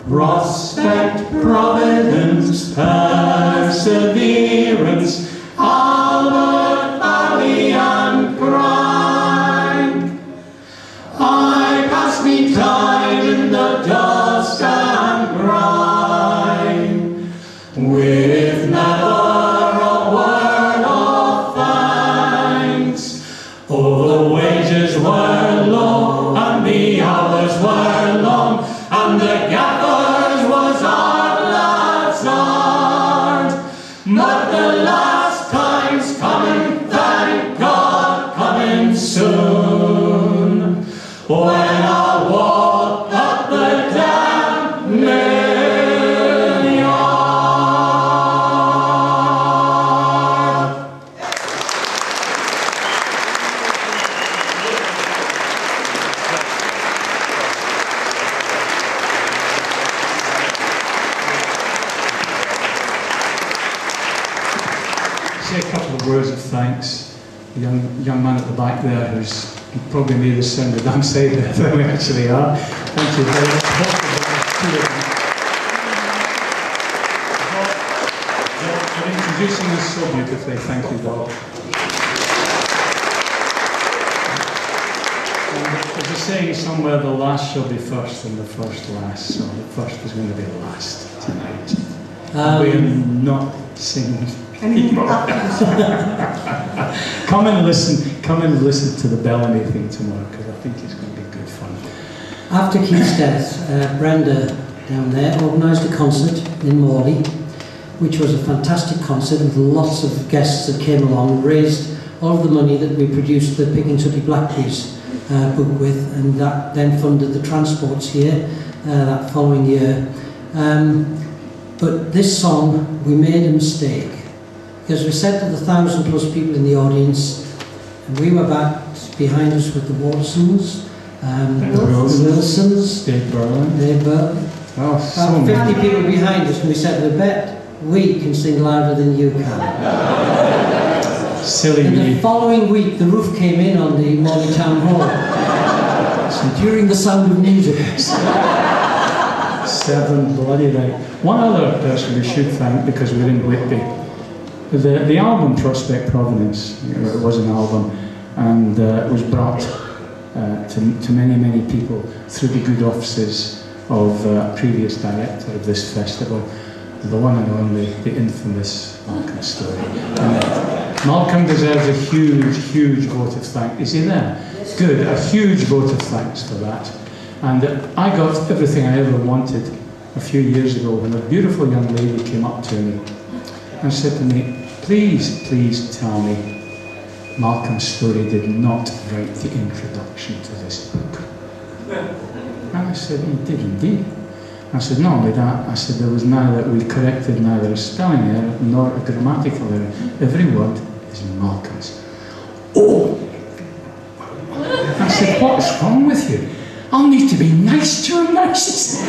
Prospect, providence, perseverance, Albert, Valley and Crank. I pass me time in the dust and grime, with never a word of thanks. Oh, the wages were low and the hours were long, and the gaffers was our lad's art. But the last time's coming, thank God, coming soon, when I'll walk up the damn mill yard. Say a couple of words of thanks. The young man at the back there who's probably made us sound a damn sight better than we actually are. Thank you very much. For introducing us so beautifully. Thank you, Bob. There's a saying somewhere, the last shall be first and the first last, so the first is going to be the last tonight. We're not singing anymore. Come and listen to the Bellamy thing tomorrow, because I think it's going to be good fun. After Keith's death, Brenda down there organised a concert in Morley, which was a fantastic concert with lots of guests that came along and raised all of the money that we produced the Picking Sooty Blackberries book with, and that then funded the transports here that following year. But this song, we made a mistake, because we said to the 1,000+ people in the audience, and we were back behind us with the Watsons, the Wilsons, Dave Berlin. Oh, so about 50 people behind us, and we said, we bet we can sing louder than you can. Silly And me. the following week, the roof came in on the Morley Town Hall. So during the Sound of Music. 7 bloody right. One other person we should thank, because we're in Whitby. The album Prospect Providence, it was an album, and it was brought to many people through the good offices of previous director of this festival, the one and only, the infamous Malcolm Story. And Malcolm deserves a huge vote of thanks. Is he there? Good, a huge vote of thanks for that. And I got everything I ever wanted a few years ago when a beautiful young lady came up to me and said to me, please tell me Malcolm Story did not write the introduction to this book. And I said, he did indeed. I said, not only that, I said, we corrected neither a spelling error nor a grammatical error. Every word is Malcolm's. Oh! I said, what's wrong with you? I'll need to be nice to your nicest.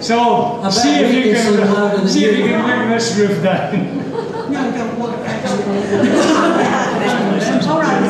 So see if you can bring this roof down. No, don't worry. All right.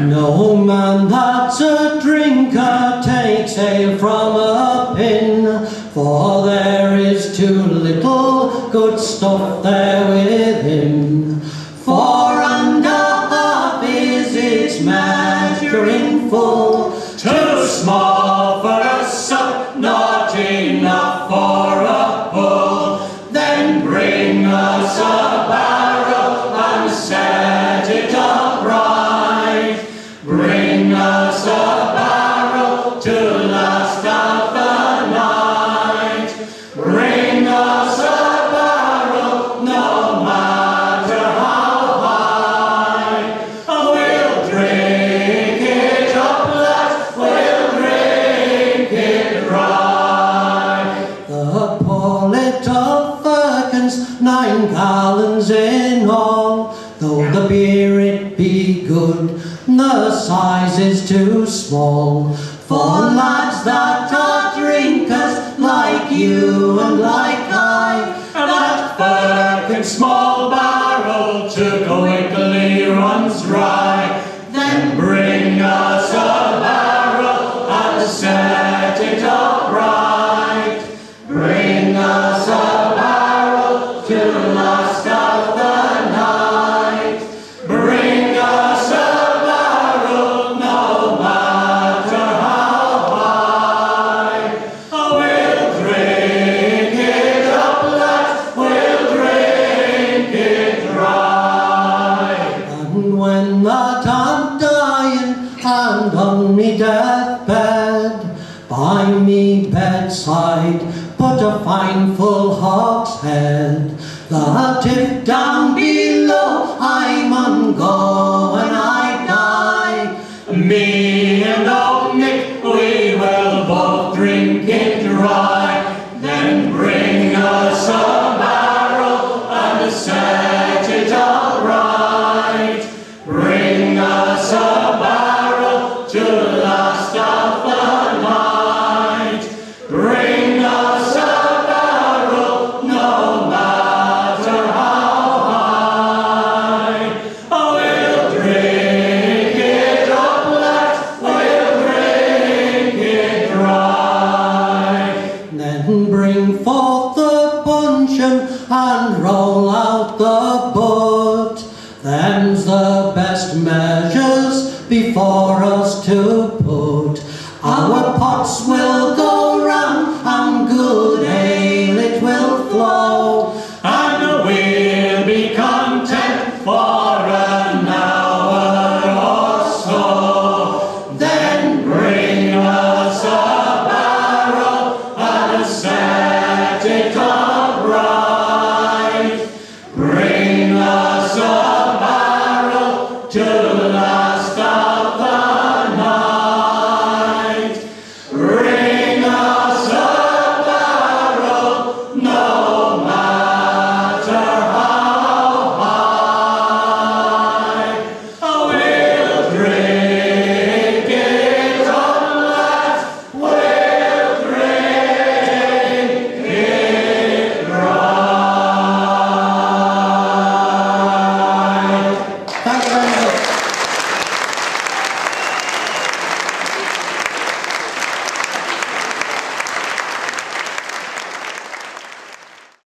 No man that's a drinker takes ale from a pin, for there is too little good stuff there within. For under half is its measuring full, too small for a sup, not enough for a pull. Then bring us a barrel and set it upright. Bring us a barrel it be good? The size is too small for lads that are drinkers like you and like I. That firk and small barrel to quickly runs dry. Then bring us a barrel and set it upright. Bring us a barrel to last out the night. Bring us a barrel no matter how high. Oh, we'll drink it up, lads, we'll drink it dry. And when that I'm dying and on me deathbed, by me bedside put a fine full hogshead, that if down below I mun go when I die, Me and old Nick, we will both drink it dry. Then bring us a barrel and set it upright. Bring us a barrel to last out the night. Bring us a barrel no matter how high. Oh, we'll drink it up, lads, we'll drink it dry. then bring forth the puncheon and roll out the butt. Them's the best measures before us to put. Our pots will go round and good ale it will flow. And we'll be content for an hour or so. Then bring us a barrel and set it upright. Bring us a barrel to